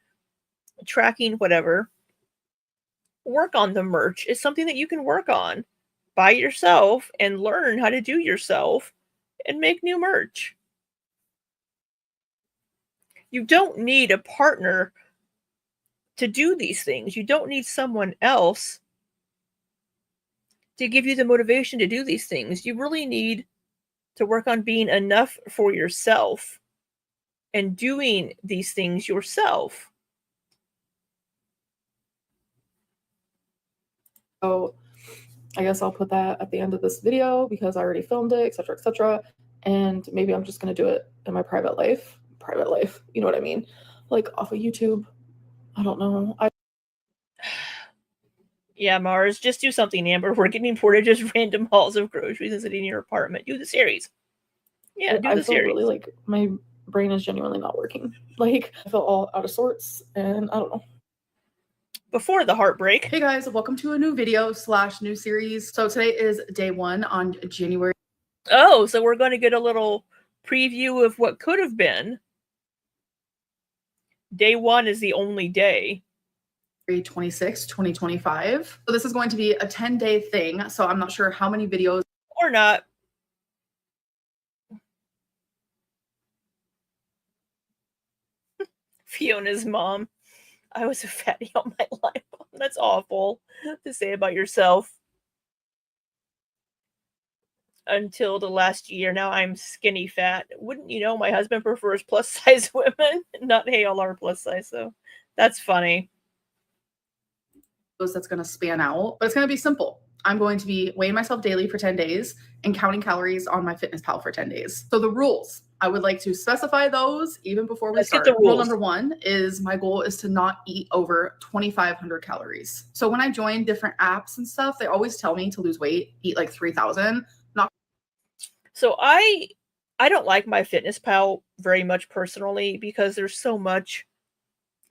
tracking whatever. Work on the merch. It's something that you can work on by yourself and learn how to do yourself and make new merch. You don't need a partner to do these things. You don't need someone else to give you the motivation to do these things. You really need to work on being enough for yourself and doing these things yourself. So I guess I'll put that at the end of this video because I already filmed it, etc., etc. And maybe I'm just going to do it in my private life. You know what I mean? Like off of YouTube. I don't know. Yeah, Mars, just do something, Amber. We're getting bored of just random hauls of groceries and sitting in your apartment. Do the series. Yeah, do the series. Really like my brain is genuinely not working. Like I feel all out of sorts and I don't know. Before the heartbreak. Hey guys, welcome to a new video / new series. So today is day 1 on January. Oh, so we're going to get a little preview of what could have been. Day 1 is the only day. 26, 2025. So this is going to be a 10-day thing. So I'm not sure how many videos. Or not. Fiona's mom. I was a fatty all my life. That's awful to say about yourself. Until the last year. Now I'm skinny fat. Wouldn't you know, my husband prefers plus size women, not ALR plus size. So that's funny. That's going to span out, but it's going to be simple. I'm going to be weighing myself daily for 10 days and counting calories on MyFitnessPal for 10 days. So the rules, I would like to specify those even before we start. Rule number 1 is my goal is to not eat over 2,500 calories. So when I join different apps and stuff, they always tell me to lose weight, eat like 3,000. So I don't like MyFitnessPal very much personally because there's so much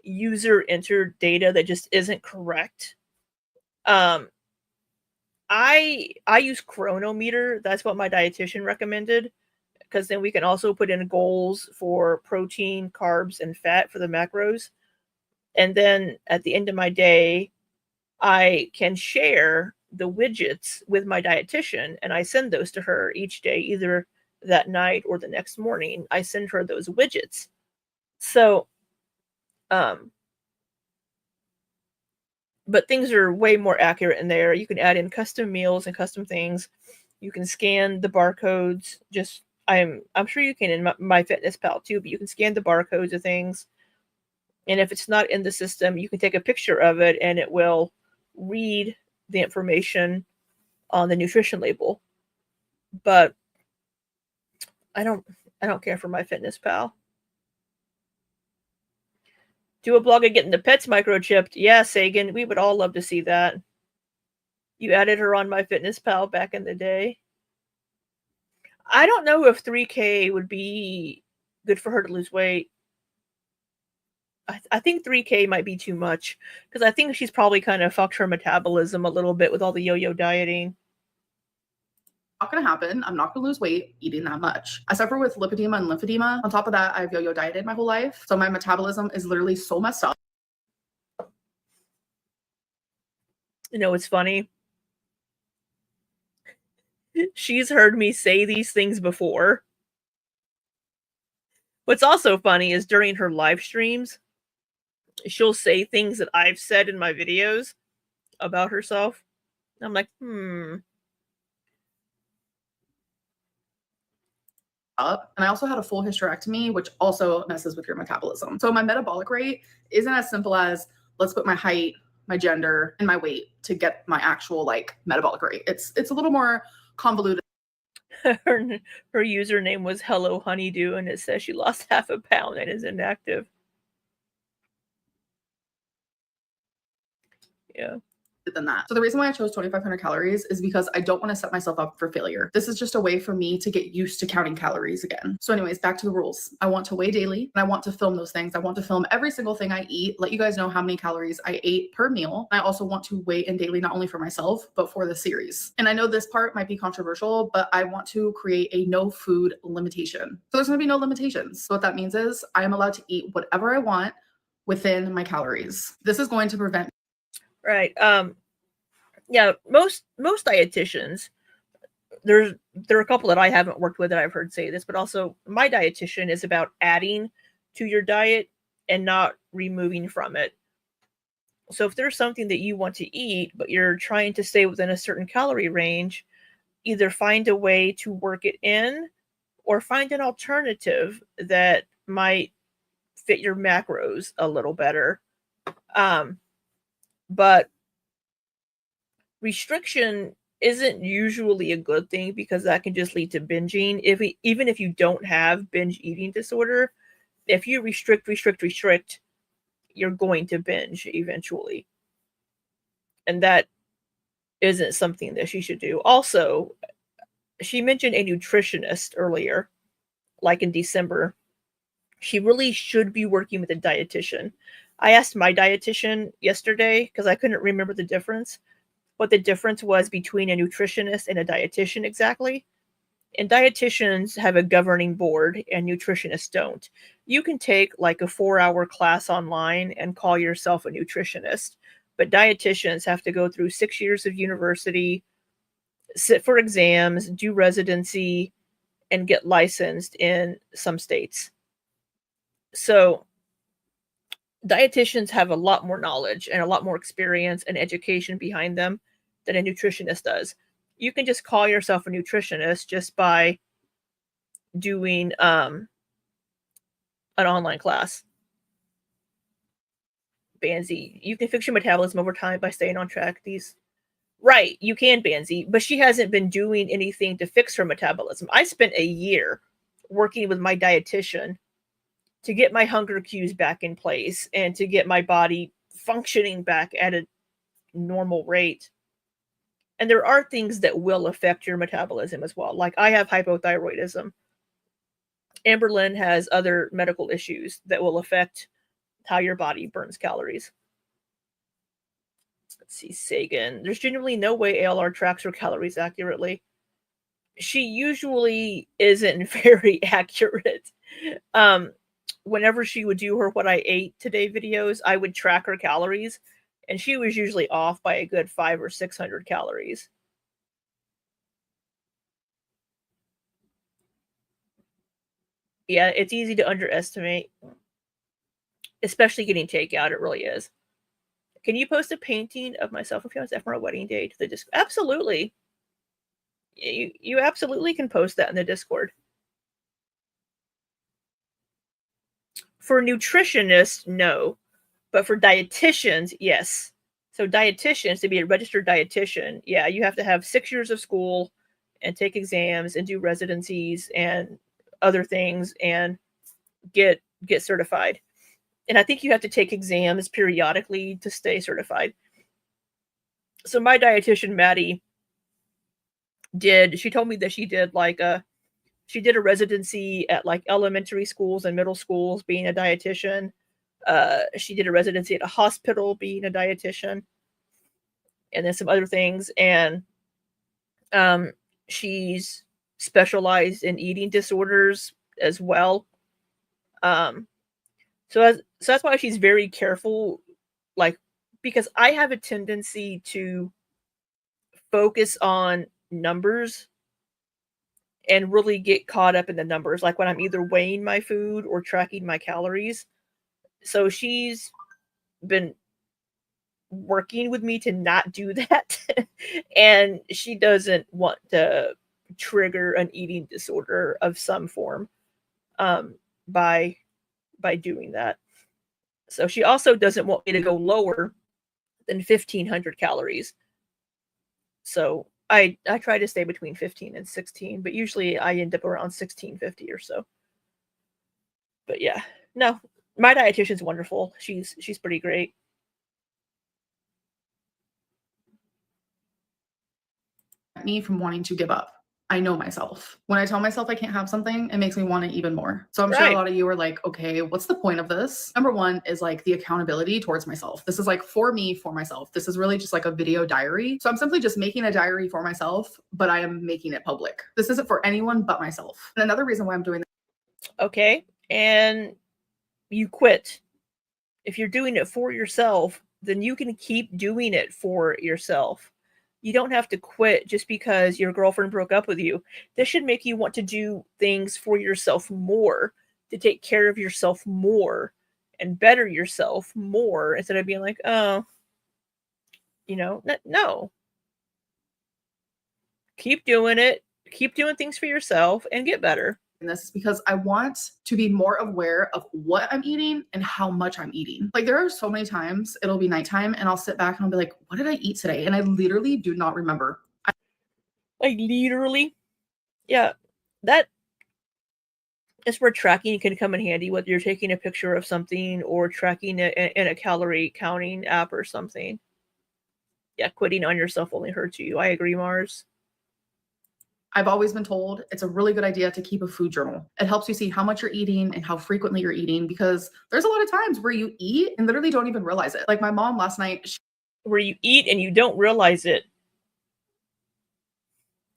user entered data that just isn't correct. Um, I use Chronometer. That's what my dietitian recommended because then we can also put in goals for protein, carbs, and fat for the macros. And then at the end of my day, I can share the widgets with my dietitian and I send those to her each day, either that night or the next morning. I send her those widgets. So, um, but things are way more accurate in there. You can add in custom meals and custom things. You can scan the barcodes. Just I'm sure you can in MyFitnessPal too, but you can scan the barcodes of things. And if it's not in the system, you can take a picture of it and it will read the information on the nutrition label. But I don't care for MyFitnessPal. Do a blog of getting the pets microchipped. Yeah, Sagan, we would all love to see that. You added her on MyFitnessPal back in the day. I don't know if 3K would be good for her to lose weight. I think 3K might be too much because I think she's probably kind of fucked her metabolism a little bit with all the yo-yo dieting. Not gonna happen. I'm not gonna lose weight eating that much. I suffer with lipedema and lymphedema. On top of that, I've yo-yo dieted my whole life. So my metabolism is literally so messed up. You know, it's funny. She's heard me say these things before. What's also funny is during her live streams, she'll say things that I've said in my videos about herself. I'm like, Up. And I also had a full hysterectomy, which also messes with your metabolism. So my metabolic rate isn't as simple as let's put my height, my gender, and my weight to get my actual like metabolic rate. It's a little more convoluted. her username was Hello Honeydew, and it says she lost half a pound and is inactive. Yeah. Than that. So the reason why I chose 2,500 calories is because I don't want to set myself up for failure. This is just a way for me to get used to counting calories again. So anyways, back to the rules. I want to weigh daily and I want to film those things. I want to film every single thing I eat, let you guys know how many calories I ate per meal. I also want to weigh in daily, not only for myself, but for the series. And I know this part might be controversial, but I want to create a no food limitation. So there's going to be no limitations. So what that means is I am allowed to eat whatever I want within my calories. This is going to prevent. Right. Yeah, most dietitians, there are a couple that I haven't worked with that I've heard say this, but also my dietitian is about adding to your diet and not removing from it. So if there's something that you want to eat, but you're trying to stay within a certain calorie range, either find a way to work it in or find an alternative that might fit your macros a little better. But restriction isn't usually a good thing because that can just lead to binging. Even if you don't have binge eating disorder, if you restrict, you're going to binge eventually. And that isn't something that she should do. Also, she mentioned a nutritionist earlier, like in December. She really should be working with a dietitian. I asked my dietitian yesterday because I couldn't remember the difference, what the difference was between a nutritionist and a dietitian exactly. And dietitians have a governing board and nutritionists don't. You can take like a 4-hour class online and call yourself a nutritionist, but dietitians have to go through 6 years of university, sit for exams, do residency, and get licensed in some states. So dietitians have a lot more knowledge and a lot more experience and education behind them than a nutritionist does. You can just call yourself a nutritionist just by doing an online class. Banzi, you can fix your metabolism over time by staying on track. Right, you can, Banzi, but she hasn't been doing anything to fix her metabolism. I spent a year working with my dietitian to get my hunger cues back in place and to get my body functioning back at a normal rate. And there are things that will affect your metabolism as well. Like I have hypothyroidism. Amberlynn has other medical issues that will affect how your body burns calories. Let's see, Sagan. There's genuinely no way ALR tracks her calories accurately. She usually isn't very accurate. Whenever she would do her what I ate today videos, I would track her calories, and she was usually off by a good 500 or 600 calories. Yeah, it's easy to underestimate, especially getting takeout. It really is. Can you post a painting of myself and fiance for our wedding day to the Discord? Absolutely. You absolutely can post that in the Discord. For nutritionists, no. But for dietitians, yes. So dietitians, to be a registered dietitian, yeah, you have to have 6 years of school and take exams and do residencies and other things and get certified. And I think you have to take exams periodically to stay certified. So my dietitian, Maddie, she told me that she did she did a residency at like elementary schools and middle schools being a dietitian. She did a residency at a hospital being a dietitian, and then some other things. And she's specialized in eating disorders as well. So that's why she's very careful, like, because I have a tendency to focus on numbers and really get caught up in the numbers, like when I'm either weighing my food or tracking my calories. So she's been working with me to not do that. And she doesn't want to trigger an eating disorder of some form by doing that. So she also doesn't want me to go lower than 1,500 calories. So I try to stay between 15 and 16, but usually I end up around 1650 or so. But yeah, no, my dietitian's wonderful. She's pretty great. Me from wanting to give up. I know myself. When I tell myself I can't have something, it makes me want it even more. So I'm sure a lot of you are like, okay, what's the point of this? Number one is like the accountability towards myself. This is like for me, for myself. This is really just like a video diary. So I'm simply just making a diary for myself, but I am making it public. This isn't for anyone but myself. And another reason why I'm doing this. Okay. And you quit. If you're doing it for yourself, then you can keep doing it for yourself. You don't have to quit just because your girlfriend broke up with you. This should make you want to do things for yourself more, to take care of yourself more and better yourself more, instead of being like, oh, no. Keep doing it. Keep doing things for yourself and get better. This is because I want to be more aware of what I'm eating and how much I'm eating. Like there are so many times it'll be nighttime and I'll sit back and I'll be like, what did I eat today? And I literally do not remember. Like literally. Yeah. That is where tracking can come in handy, whether you're taking a picture of something or tracking it in a calorie counting app or something. Yeah, quitting on yourself only hurts you. I agree, Mars. I've always been told it's a really good idea to keep a food journal. It helps you see how much you're eating and how frequently you're eating, because there's a lot of times where you eat and literally don't even realize it. Like my mom last night. Where you eat and you don't realize it.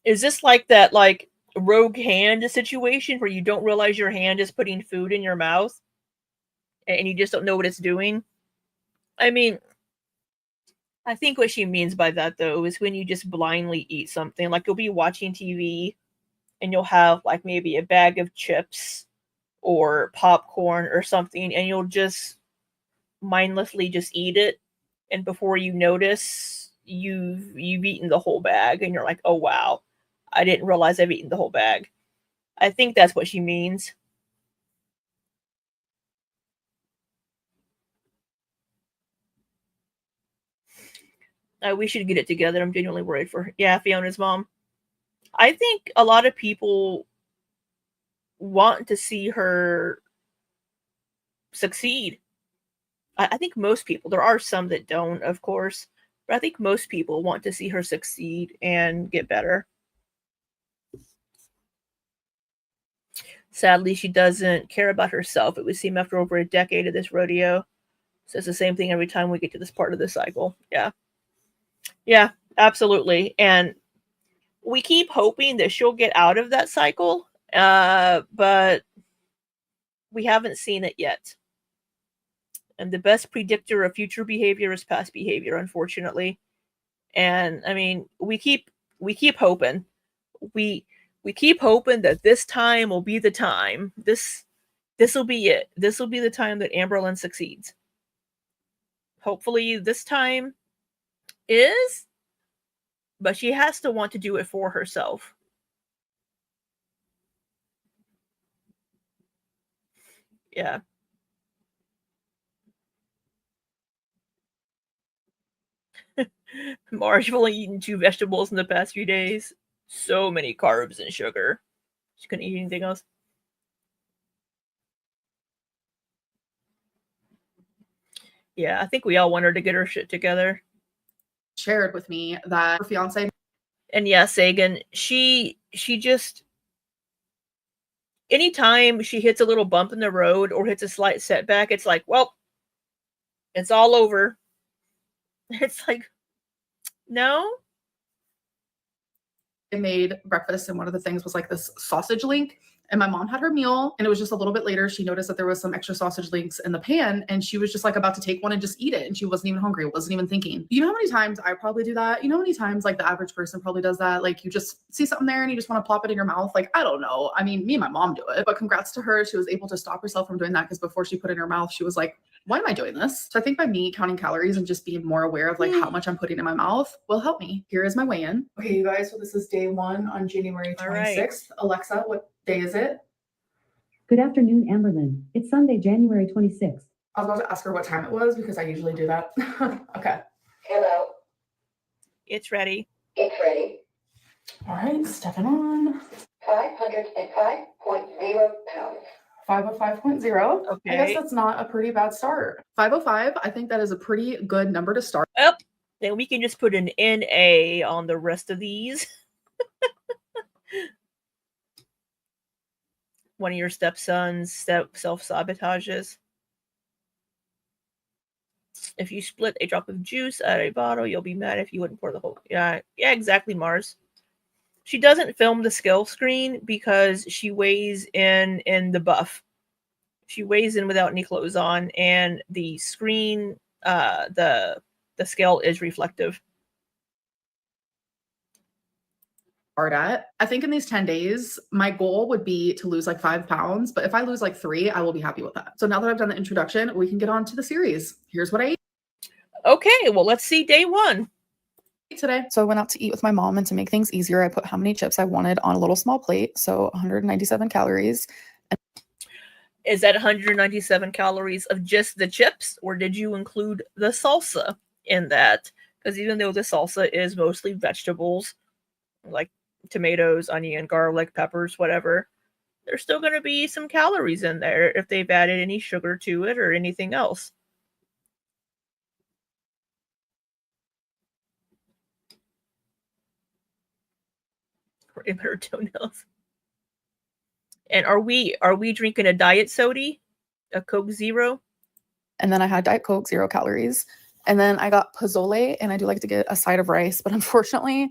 Is this like that like rogue hand situation where you don't realize your hand is putting food in your mouth and you just don't know what it's doing? I mean, I think what she means by that, though, is when you just blindly eat something. Like you'll be watching TV and you'll have like maybe a bag of chips or popcorn or something, and you'll just mindlessly just eat it. And before you notice, you've eaten the whole bag, and you're like, oh wow, I didn't realize I've eaten the whole bag. I think that's what she means. We should get it together. I'm genuinely worried for her. Yeah, Fiona's mom. I think a lot of people want to see her succeed. I think most people, there are some that don't, of course, but I think most people want to see her succeed and get better. Sadly, she doesn't care about herself. It would seem after over a decade of this rodeo. Says the same thing every time we get to this part of the cycle. Yeah. Yeah, absolutely. And we keep hoping that she'll get out of that cycle, but we haven't seen it yet. And the best predictor of future behavior is past behavior, unfortunately. And I mean, we keep hoping. We keep hoping that this time will be the time. This will be it. This will be the time that Amberlynn succeeds. Hopefully this time is, but she has to want to do it for herself. Yeah. Marge only eaten 2 vegetables in the past few days. So many carbs and sugar. She couldn't eat anything else. Yeah, I think we all want her to get her shit together. Shared with me that her fiance. And yeah, Sagan, she just, anytime she hits a little bump in the road or hits a slight setback, it's like, well, it's all over. It's like, no. I made breakfast, and one of the things was like this sausage link. And my mom had her meal, and it was just a little bit later. She noticed that there was some extra sausage links in the pan, and she was just like about to take one and just eat it. And she wasn't even hungry, wasn't even thinking. You know how many times I probably do that? You know how many times like the average person probably does that? Like you just see something there and you just want to plop it in your mouth. Like, I don't know. I mean, me and my mom do it, but congrats to her. She was able to stop herself from doing that because before she put it in her mouth, she was like, why am I doing this? So I think by me counting calories and just being more aware of like how much I'm putting in my mouth will help me. Here is my weigh-in. Okay, you guys, so this is day 1 on January 26th. All right. Alexa, what day is it? Good afternoon, Amberlynn. It's Sunday, January 26th. I was about to ask her what time it was because I usually do that. Okay. Hello. It's ready. It's ready. All right, stepping on. 505.0 pounds. 505.0. Okay. I guess that's not a pretty bad start. 505, I think that is a pretty good number to start. Up. Then we can just put an NA on the rest of these. One of your stepson's self-sabotages. If you split a drop of juice out of a bottle, you'll be mad if you wouldn't pour the whole. Yeah, exactly, Mars. She doesn't film the skill screen because she weighs in the buff. She weighs in without any clothes on, and the screen, the scale is reflective. At. I think in these 10 days, my goal would be to lose like 5 pounds, but if I lose like 3, I will be happy with that. So now that I've done the introduction, we can get on to the series. Here's what I ate Okay, well, let's see day 1. Today. So I went out to eat with my mom, and to make things easier, I put how many chips I wanted on a little small plate. So 197 calories. Is that 197 calories of just the chips, or did you include the salsa in that? Because even though the salsa is mostly vegetables, like tomatoes, onion, garlic, peppers, whatever, there's still going to be some calories in there if they've added any sugar to it or anything else. In her toenails. And are we drinking a diet soda, a Coke Zero? And then I had Diet Coke, 0 calories. And then I got pozole, and I do like to get a side of rice, but unfortunately,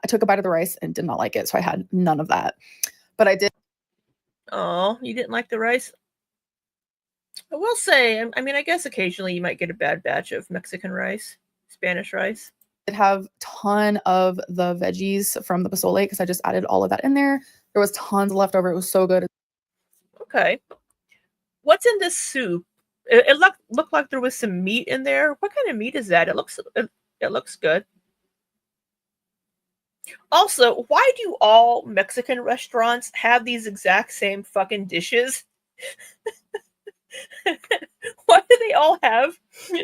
I took a bite of the rice and did not like it, so I had none of that. But I did. Oh, you didn't like the rice? I will say, I mean, I guess occasionally you might get a bad batch of Mexican rice, Spanish rice. Did have ton of the veggies from the pozole because I just added all of that in there. There was tons left over. It was so good. Okay. What's in this soup? It looked like there was some meat in there. What kind of meat is that? It looks good. Also, why do all Mexican restaurants have these exact same fucking dishes? Why do they all have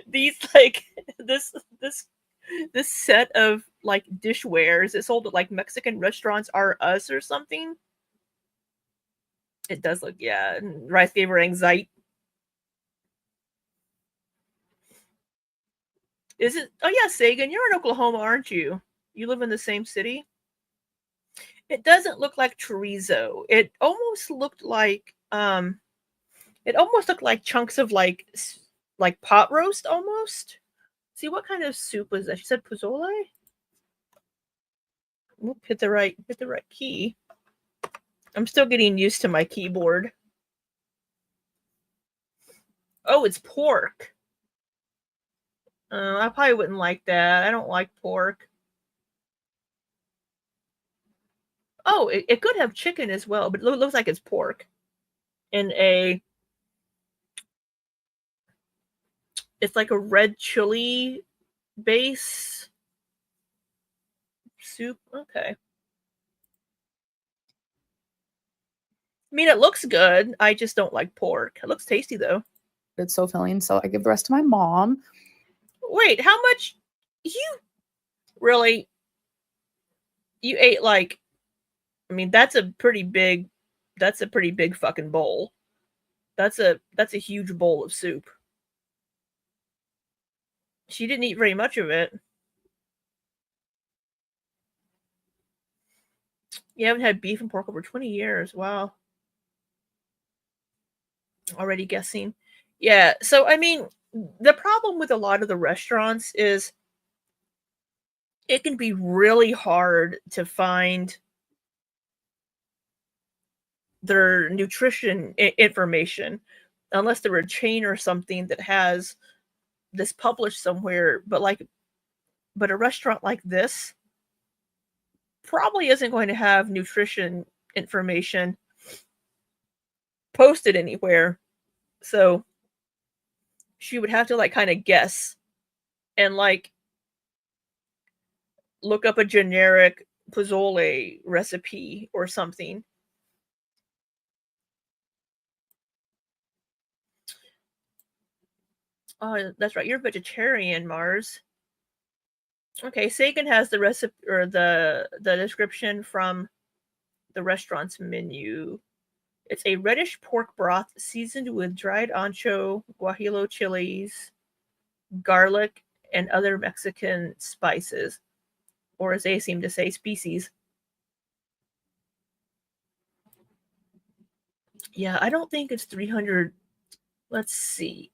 these like this set of like dishwares? It's sold at like Mexican Restaurants R Us or something. It does look, yeah. Rice gave her anxiety. Is it? Oh yeah, Sagan, you're in Oklahoma, aren't you? You live in the same city. It doesn't look like chorizo. It almost looked like chunks of like pot roast almost. See, what kind of soup was that? She said pozole. Whoop, hit the right key. I'm still getting used to my keyboard. Oh, it's pork. I probably wouldn't like that. I don't like pork. Oh, it could have chicken as well, but it looks like it's pork. It's like a red chili base soup. Okay. I mean, it looks good. I just don't like pork. It looks tasty though. It's so filling, so I give the rest to my mom. Wait, how much? You really? You ate like? I mean, that's a pretty big fucking bowl. That's a huge bowl of soup. She didn't eat very much of it. You haven't had beef and pork over 20 years. Wow. Already guessing. Yeah, so I mean, the problem with a lot of the restaurants is it can be really hard to find their nutrition information unless they're a chain or something that has this published somewhere. But a restaurant like this probably isn't going to have nutrition information posted anywhere. So she would have to like kind of guess and like look up a generic pozole recipe or something. Oh, that's right. You're vegetarian, Mars. Okay, Sagan has the recipe or the description from the restaurant's menu. It's a reddish pork broth seasoned with dried ancho, guajillo chilies, garlic, and other Mexican spices, or as they seem to say, species. Yeah, I don't think it's 300. Let's see.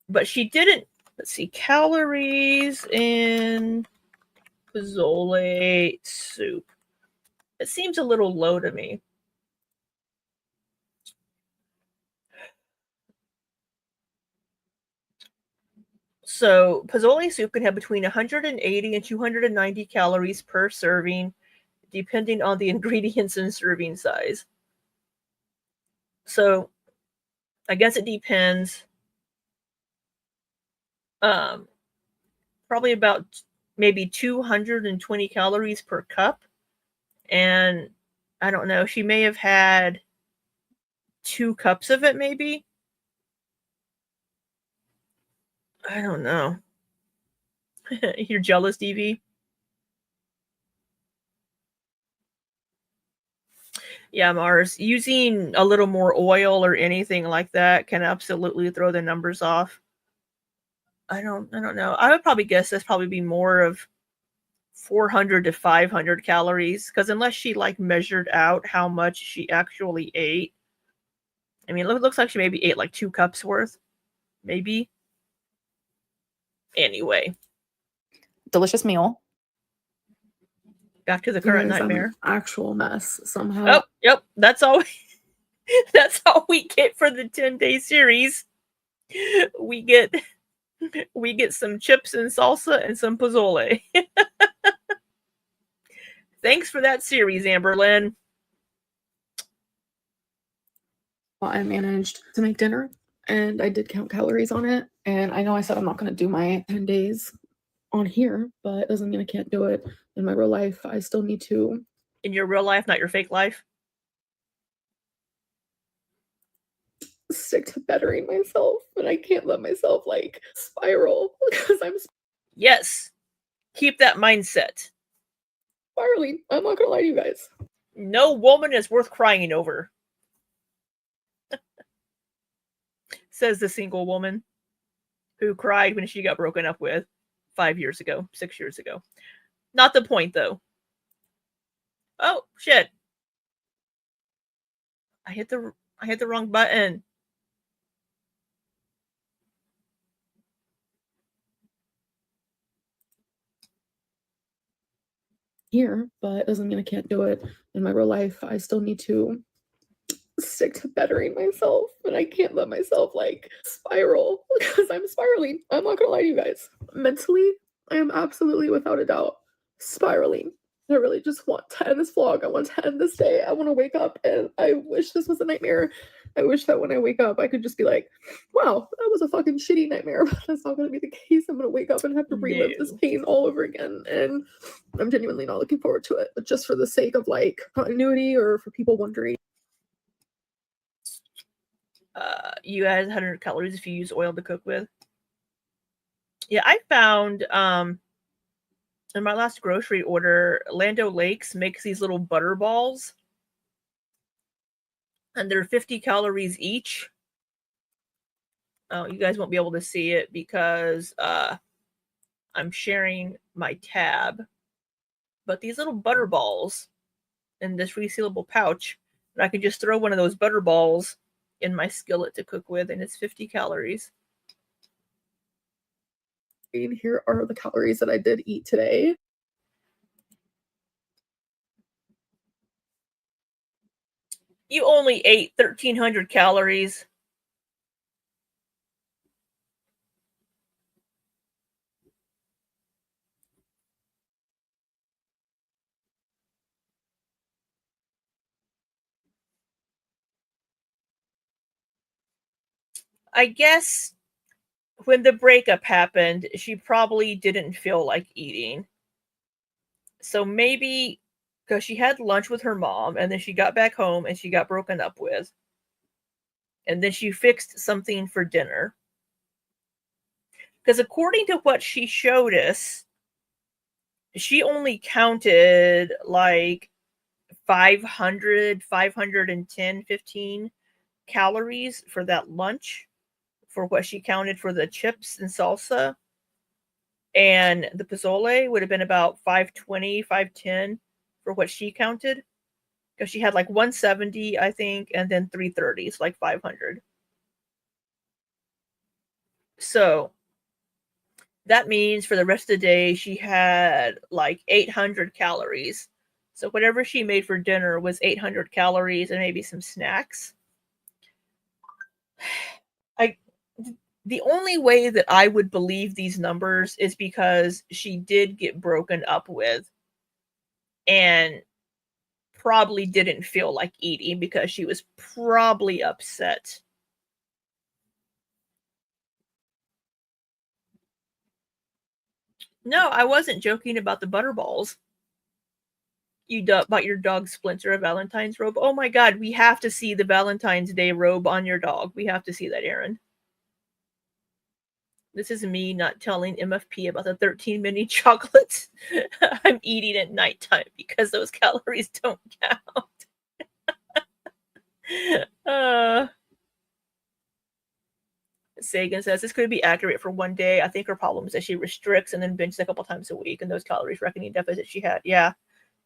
But she didn't. Let's see. Calories in pozole soup. It seems a little low to me. So, pozole soup can have between 180 and 290 calories per serving, depending on the ingredients and serving size. So, I guess it depends. Probably about maybe 220 calories per cup. And I don't know, she may have had 2 cups of it, maybe. I don't know. You're jealous, DV? Yeah, Mars. Using a little more oil or anything like that can absolutely throw the numbers off. I don't know. I would probably guess this probably be more of 400 to 500 calories, because unless she like measured out how much she actually ate, I mean, it looks like she maybe ate like 2 cups worth, maybe. Anyway, Delicious meal. back to the current Guys, I'm nightmare. an actual mess somehow. Oh, yep, that's all. That's all we get for the 10-day series. We get some chips and salsa and some pozole. Thanks for that series, Amberlynn. Well, I managed to make dinner and I did count calories on it. And I know I said I'm not going to do my 10 days on here, but it doesn't mean I can't do it in my real life. I still need to. In your real life, not your fake life? Stick to bettering myself, and I can't let myself like spiral because I'm Yes. Keep that mindset. spiraling. I'm not gonna lie to you guys. No woman is worth crying over. Says the single woman who cried when she got broken up with 5 years ago, 6 years ago. Not the point, though. Oh, shit. I hit the wrong button. Here, but it doesn't mean I can't do it in my real life. I still need to stick to bettering myself, and I can't let myself like spiral because I'm spiraling. I'm not gonna lie to you guys. Mentally, I am absolutely without a doubt spiraling. I really just want to end this vlog. I want to end this day. I want to wake up, and I wish this was a nightmare. I wish that when I wake up, I could just be like, wow, that was a fucking shitty nightmare, but that's not going to be the case. I'm going to wake up and have to relive this No. pain all over again, and I'm genuinely not looking forward to it. But just for the sake of like continuity or for people wondering. You add 100 calories if you use oil to cook with. Yeah, I found in my last grocery order, Land O'Lakes makes these little butter balls, and they're 50 calories each. Oh, you guys won't be able to see it because I'm sharing my tab. But these little butter balls in this resealable pouch, and I can just throw one of those butter balls in my skillet to cook with, and it's 50 calories. Here are the calories that I did eat today. You only ate 1,300 calories. I guess when the breakup happened, she probably didn't feel like eating. So maybe because she had lunch with her mom and then she got back home and she got broken up with. And then she fixed something for dinner. Because according to what she showed us, she only counted like 500, 510, 15 calories for that lunch, for what she counted for the chips and salsa. And the pozole would have been about 520, 510 for what she counted. Because she had like 170, I think, and then 330, so like 500. So that means for the rest of the day, she had like 800 calories. So whatever she made for dinner was 800 calories and maybe some snacks. The only way that I would believe these numbers is because she did get broken up with and probably didn't feel like eating because she was probably upset. No, I wasn't joking about the butterballs. You bought your dog Splinter a Valentine's robe. Oh my god, we have to see the Valentine's Day robe on your dog. We have to see that, Aaron. This is me not telling MFP about the 13 mini chocolates I'm eating at nighttime because those calories don't count. Sagan says this could be accurate for one day. I think her problem is that she restricts and then binges a couple times a week, and those calories reckoning deficits she had. Yeah,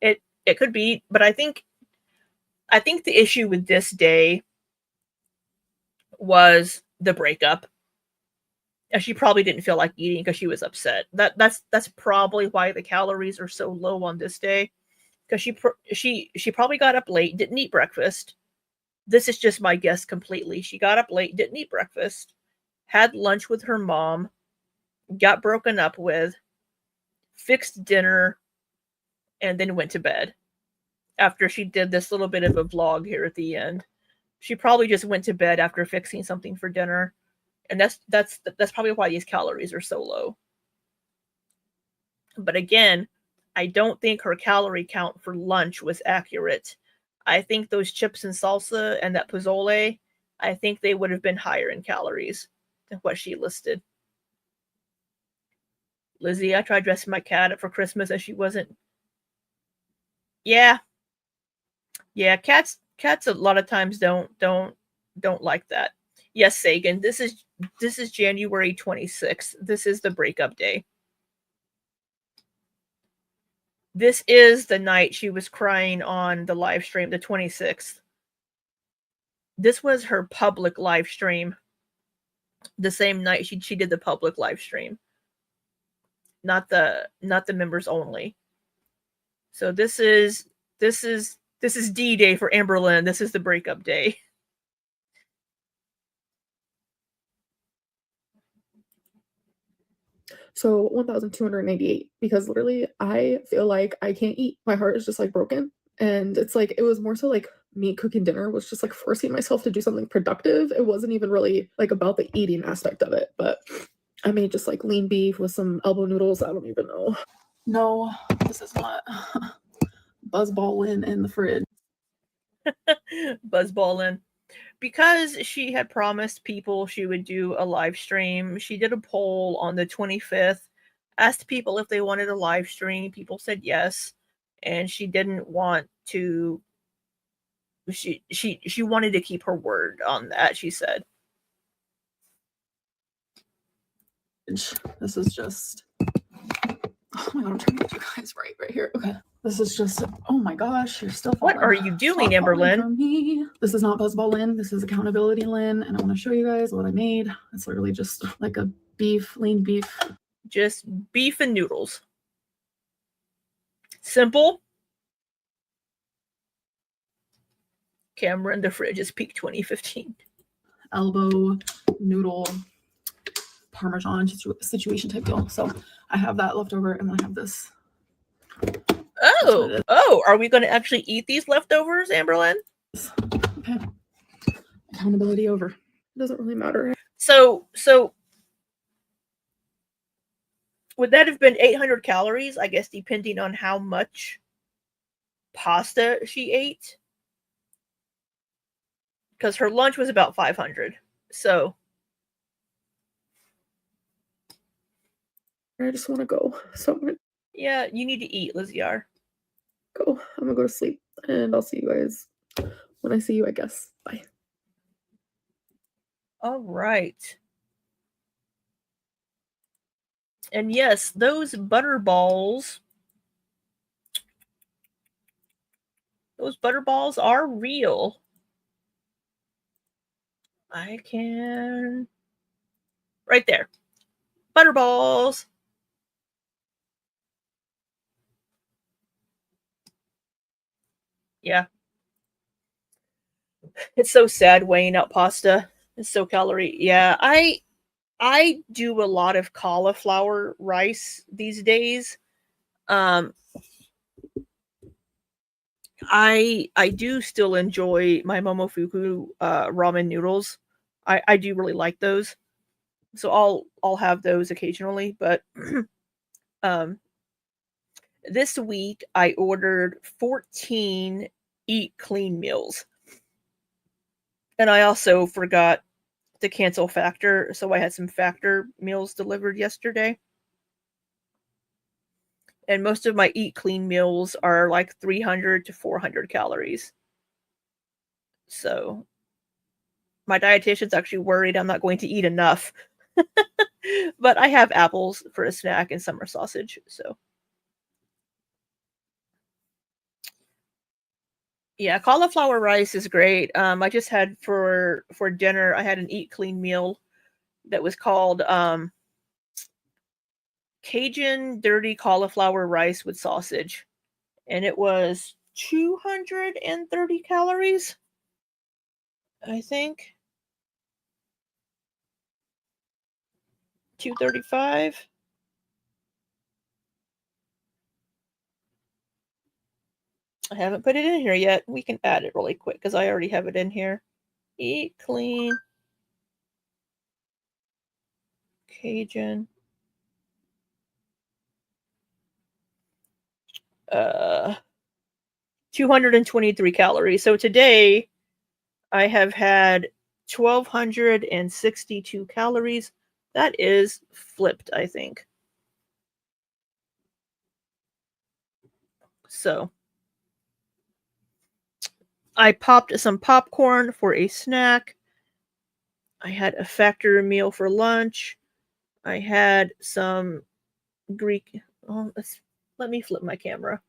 it could be, but I think the issue with this day was the breakup. And she probably didn't feel like eating because she was upset. That's probably why the calories are so low on this day, because she probably got up late, didn't eat breakfast. This is just my guess completely. She got up late, didn't eat breakfast, had lunch with her mom, got broken up with, fixed dinner, and then went to bed. After she did this little bit of a vlog here at the end, she probably just went to bed after fixing something for dinner. And that's probably why these calories are so low. But again, I don't think her calorie count for lunch was accurate. I think those chips and salsa and that pozole, I think they would have been higher in calories than what she listed. Lizzie, I tried dressing my cat up for Christmas and she wasn't. Yeah. Yeah, cats a lot of times don't like that. Yes, Sagan, this is January 26th. This is the breakup day. This is the night she was crying on the live stream, the 26th. This was her public live stream. The same night she did the public live stream. Not the members only. So this is D-Day for Amberlynn. This is the breakup day. So 1,288, because literally I feel like I can't eat. My heart is just like broken. And it's like, it was more so like me cooking dinner was just like forcing myself to do something productive. It wasn't even really like about the eating aspect of it, but I made just like lean beef with some elbow noodles. I don't even know. No, this is not Buzzballin' in the fridge. Buzzballin'. Because she had promised people she would do a live stream, she did a poll on the 25th, asked people if they wanted a live stream. People said yes, and she didn't want to. She wanted to keep her word on that. She said, "This is just." Oh my god, I'm trying to get you guys right here. Okay. This is just, oh my gosh, you're still What falling. are you doing, Stop falling Amberlynn? for me. This is not Buzzball Lynn. This is Accountability Lynn. And I want to show you guys what I made. It's literally just like a lean beef. Just beef and noodles. Simple. Camera in the fridge is peak 2015. Elbow noodle Parmesan situation type deal. So I have that left over and then I have this. Oh, are we going to actually eat these leftovers, Amberlynn? Okay. Accountability over. It doesn't really matter. So would that have been 800 calories, I guess, depending on how much pasta she ate? Because her lunch was about 500. So I just want to go. So yeah, you need to eat, Lizzie R. Go. I'm gonna go to sleep and I'll see you guys when I see you, I guess. Bye. All right. And yes, those butter balls are real. I can right there. Butterballs. Yeah. It's so sad weighing out pasta. It's so calorie. Yeah, I do a lot of cauliflower rice these days. I do still enjoy my Momofuku ramen noodles. I do really like those. So I'll have those occasionally, but this week I ordered 14 eat clean meals. And I also forgot to cancel Factor, so I had some Factor meals delivered yesterday. And most of my eat clean meals are like 300 to 400 calories. So my dietitian's actually worried I'm not going to eat enough. But I have apples for a snack and summer sausage, so. Yeah, cauliflower rice is great. I just had for dinner, I had an eat clean meal that was called Cajun dirty cauliflower rice with sausage. And it was 230 calories, I think. 235. I haven't put it in here yet. We can add it really quick because I already have it in here. Eat clean. Cajun. 223 calories. So today I have had 1,262 calories. That is flipped, I think. So I popped some popcorn for a snack. I had a Factor meal for lunch. I had some Greek. Oh, let me flip my camera.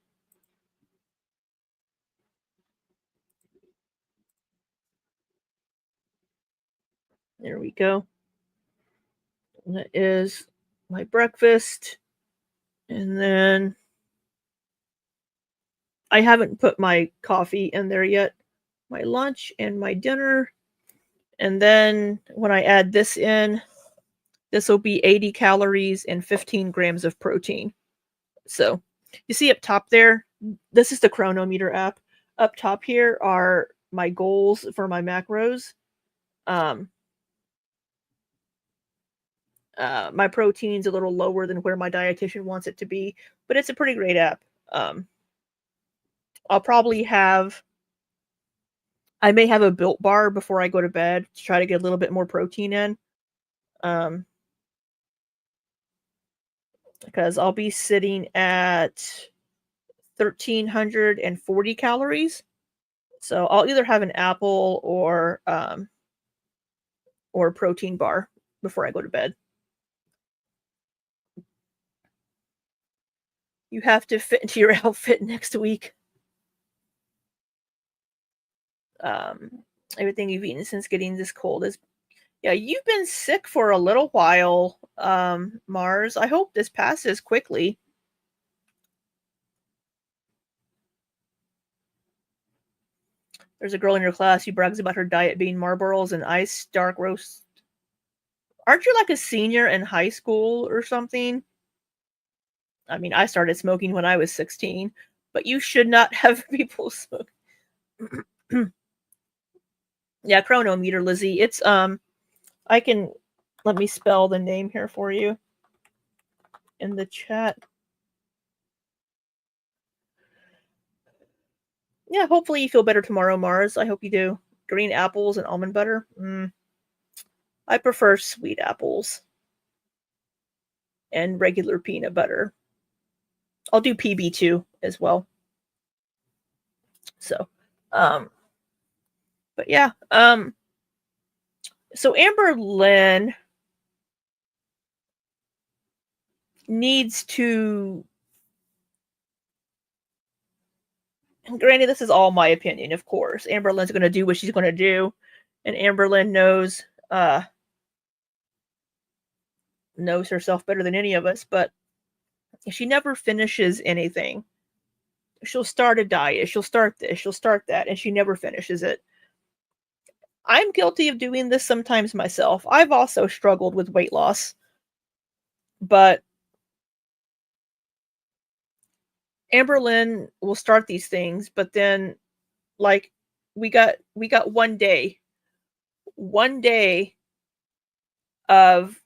There we go. And that is my breakfast. And then I haven't put my coffee in there yet. My lunch and my dinner. And then when I add this in, this will be 80 calories and 15 grams of protein. So you see up top there, this is the Chronometer app. Up top here are my goals for my macros. My protein's a little lower than where my dietitian wants it to be, but it's a pretty great app. I'll probably I may have a Built bar before I go to bed to try to get a little bit more protein in. Because I'll be sitting at 1,340 calories. So I'll either have an apple or a protein bar before I go to bed. You have to fit into your outfit next week. Everything you've eaten since getting this cold is... Yeah, you've been sick for a little while, Mars. I hope this passes quickly. There's a girl in your class who brags about her diet being Marlboros and ice dark roast. Aren't you like a senior in high school or something? I mean, I started smoking when I was 16, but you should not have people smoke. Yeah, Chronometer, Lizzie. It's let me spell the name here for you in the chat. Yeah, hopefully you feel better tomorrow, Mars. I hope you do. Green apples and almond butter. I prefer sweet apples and regular peanut butter. I'll do PB too as well. So, but yeah, so Amberlynn needs to... Granted, this is all my opinion, of course. Amberlynn's going to do what she's going to do, and Amberlynn knows herself better than any of us, but she never finishes anything. She'll start a diet, she'll start this, she'll start that, and she never finishes it. I'm guilty of doing this sometimes myself. I've also struggled with weight loss, but Amberlynn will start these things, but then, like, we got 1 day of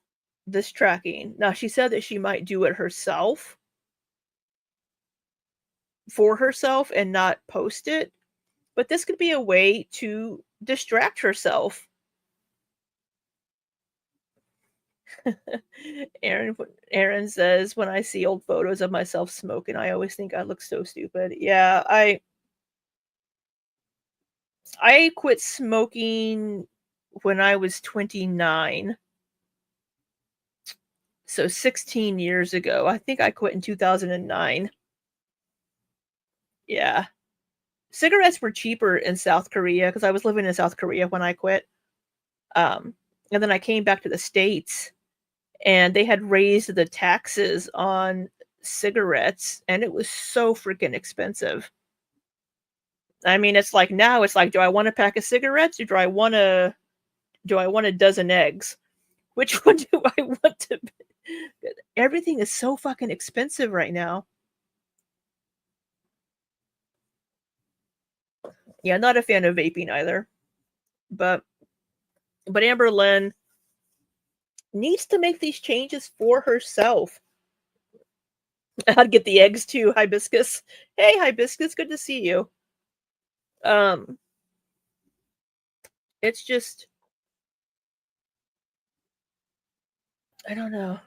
this tracking. Now, she said that she might do it herself, for herself, and not post it, but this could be a way to distract herself. Aaron says, when I see old photos of myself smoking, I always think I look so stupid. Yeah, I quit smoking when I was 29. So 16 years ago. I think I quit in 2009. Yeah. Cigarettes were cheaper in South Korea because I was living in South Korea when I quit. And then I came back to the States and they had raised the taxes on cigarettes and it was so freaking expensive. I mean, it's like now it's like, do I want a pack of cigarettes or do I want a dozen eggs? Which one do I want to... Everything is so fucking expensive right now. Yeah, not a fan of vaping either. But Amberlynn needs to make these changes for herself. I'd get the eggs too, Hibiscus. Hey, Hibiscus, good to see you. It's just... I don't know.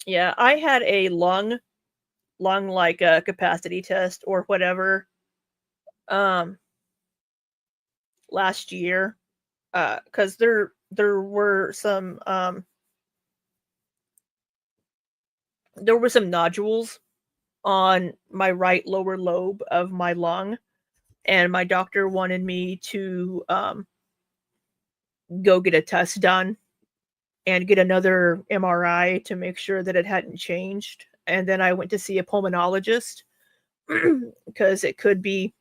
Yeah, I had a lung like a capacity test or whatever last year, because there were some nodules on my right lower lobe of my lung, and my doctor wanted me to go get a test done and get another MRI to make sure that it hadn't changed. And then I went to see a pulmonologist because it could be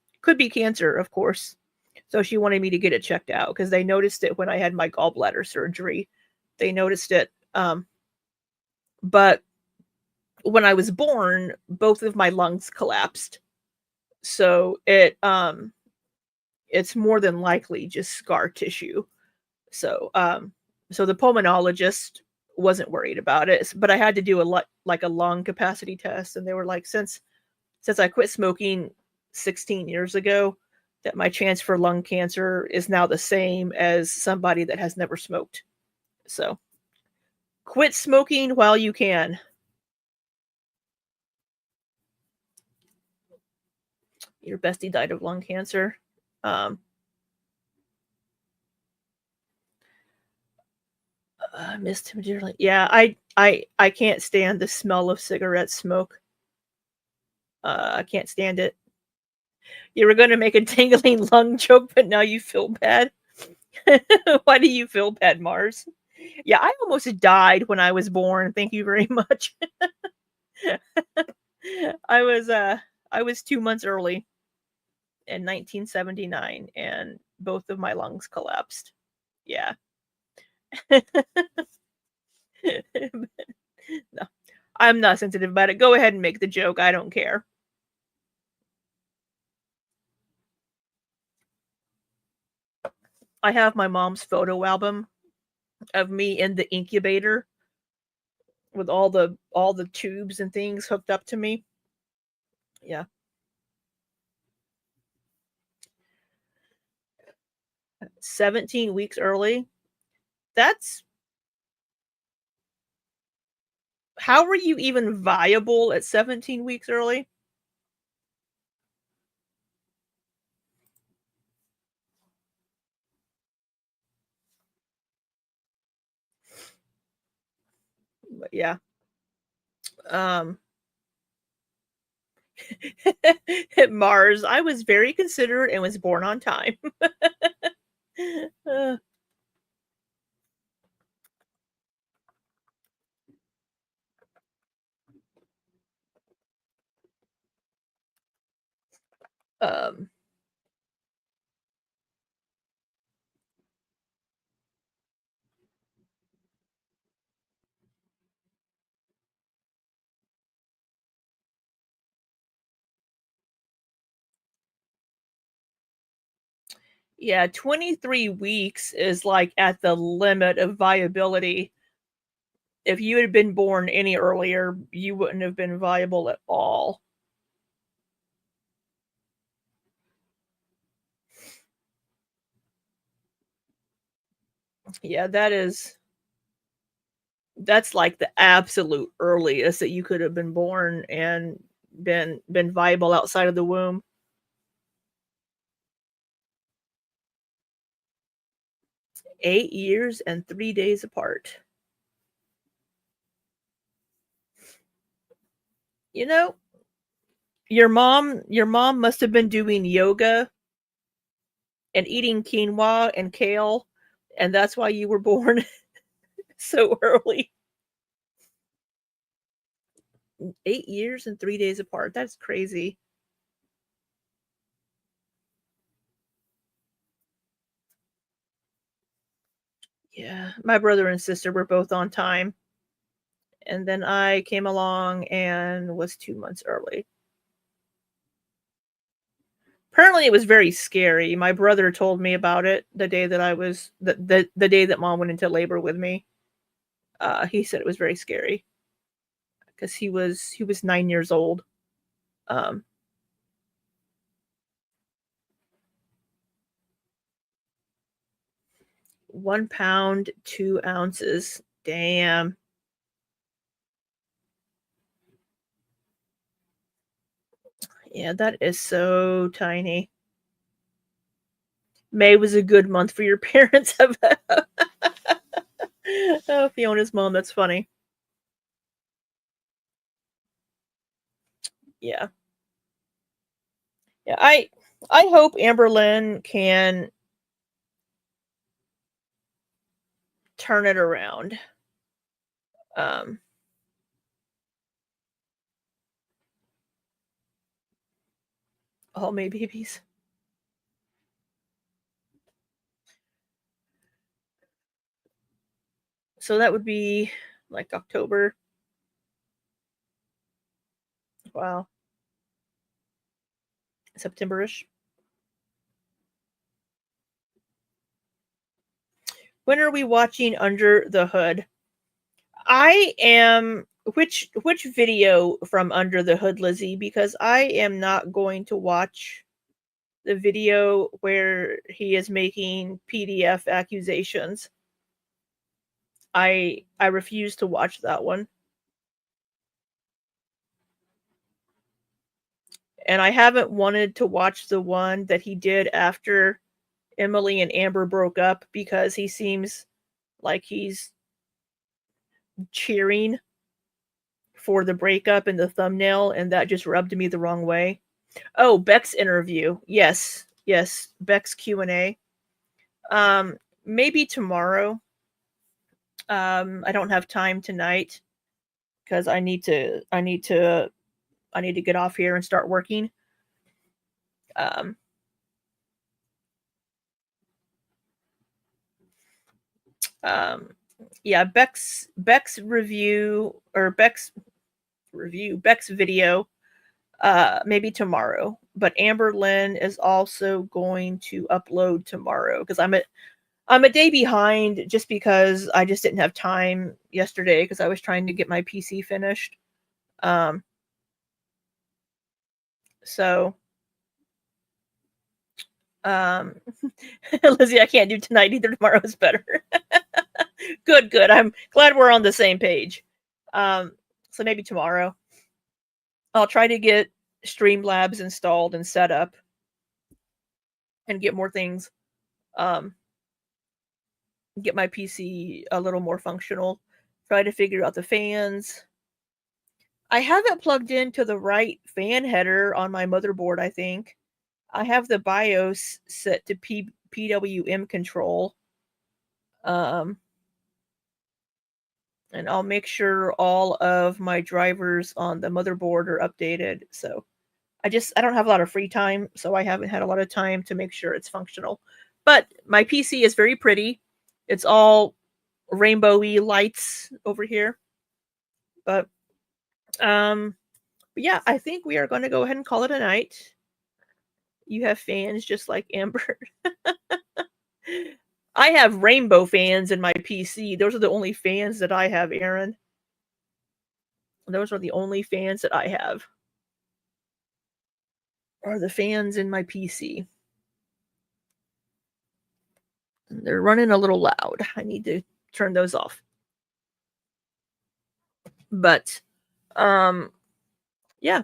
cancer, of course. So she wanted me to get it checked out because they noticed it when I had my gallbladder surgery. They noticed it. But when I was born, both of my lungs collapsed. So it's more than likely just scar tissue. So so the pulmonologist wasn't worried about it, but I had to do a lung capacity test, and they were like, since I quit smoking 16 years ago, that my chance for lung cancer is now the same as somebody that has never smoked. So quit smoking while you can. Your bestie died of lung cancer. I missed him dearly. Yeah, I can't stand the smell of cigarette smoke. I can't stand it. You were going to make a tingling lung joke, but now you feel bad. Why do you feel bad, Mars? Yeah, I almost died when I was born. Thank you very much. I was 2 months early in 1979, and both of my lungs collapsed. Yeah. No, I'm not sensitive about it. Go ahead and make the joke. I don't care. I have my mom's photo album of me in the incubator with all the tubes and things hooked up to me. Yeah. 17 weeks early. That's how were you even viable at 17 weeks early? But yeah. Um Mars, I was very considerate and was born on time. Uh, um yeah, 23 weeks is like at the limit of viability. If you had been born any earlier, you wouldn't have been viable at all. Yeah, that's like the absolute earliest that you could have been born and been viable outside of the womb. Eight years and 3 days apart. You know, your mom must have been doing yoga and eating quinoa and kale, and that's why you were born so early. 8 years and 3 days apart. That's crazy. Yeah, my brother and sister were both on time, and then I came along and was 2 months early. Apparently, it was very scary. My brother told me about it the day that I was the day that mom went into labor with me. He said it was very scary because he was 9 years old. Um, 1 pound 2 ounces. Damn. Yeah, that is so tiny. May was a good month for your parents. Oh, Fiona's mom. That's funny. Yeah. Yeah. I hope Amberlynn can turn it around. All my babies. So that would be like October. Wow. September-ish. When are we watching Under the Hood? I am which video from Under the Hood, Lizzie? Because I am not going to watch the video where he is making PDF accusations. I refuse to watch that one. And I haven't wanted to watch the one that he did after Emily and Amber broke up because he seems like he's cheering for the breakup in the thumbnail, and that just rubbed me the wrong way. Oh, Beck's interview. Yes, Beck's Q&A. Maybe tomorrow. I don't have time tonight because I need to get off here and start working. Yeah, Beck's review or Beck's video, maybe tomorrow. But Amberlynn is also going to upload tomorrow because I'm a day behind just because I just didn't have time yesterday because I was trying to get my PC finished. So Lizzie, I can't do tonight either. Tomorrow is better. Good. I'm glad we're on the same page. So maybe tomorrow. I'll try to get Streamlabs installed and set up and get more things. Get my PC a little more functional. Try to figure out the fans. I haven't plugged into the right fan header on my motherboard, I think. I have the BIOS set to PWM control. And I'll make sure all of my drivers on the motherboard are updated. So I don't have a lot of free time, so I haven't had a lot of time to make sure it's functional. But my PC is very pretty. It's all rainbowy lights over here. But yeah, I think we are going to go ahead and call it a night. You have fans just like Amber. I have rainbow fans in my PC. Those are the only fans that I have, Aaron. Those are the only fans that I have. Are the fans in my PC. They're running a little loud. I need to turn those off. But yeah.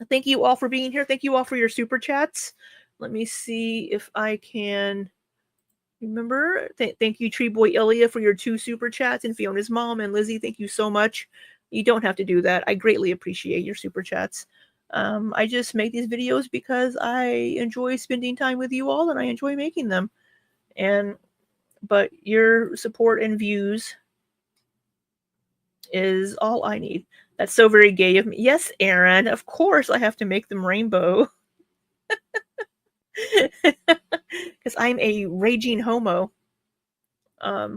Thank you all for being here. Thank you all for your super chats. Let me see if I can remember. Thank you, Tree Boy Ilya, for your 2 super chats, and Fiona's mom and Lizzie. Thank you so much. You don't have to do that. I greatly appreciate your super chats. I just make these videos because I enjoy spending time with you all, and I enjoy making them. But your support and views is all I need. That's so very gay of me. Yes, Aaron, of course I have to make them rainbow. Because I'm a raging homo. I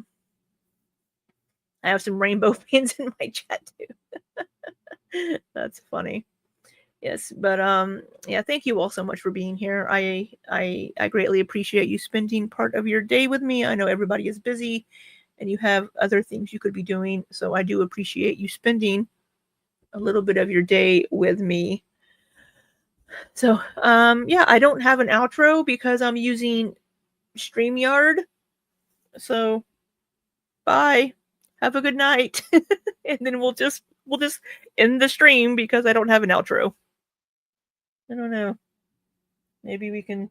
have some rainbow fans in my chat too. That's funny. Yes, but yeah, thank you all so much for being here. I greatly appreciate you spending part of your day with me. I know everybody is busy and you have other things you could be doing, so I do appreciate you spending a little bit of your day with me. So yeah, I don't have an outro because I'm using StreamYard. So bye. Have a good night. And then we'll just end the stream because I don't have an outro. I don't know. Maybe we can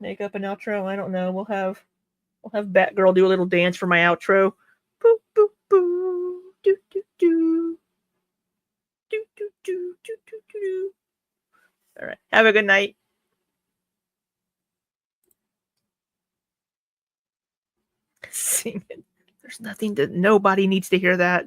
make up an outro. I don't know. We'll have Batgirl do a little dance for my outro. Boo boo boo. Do do do. Do do do do do do do. All right. Have a good night. Sing it. There's nothing to, nobody needs to hear that.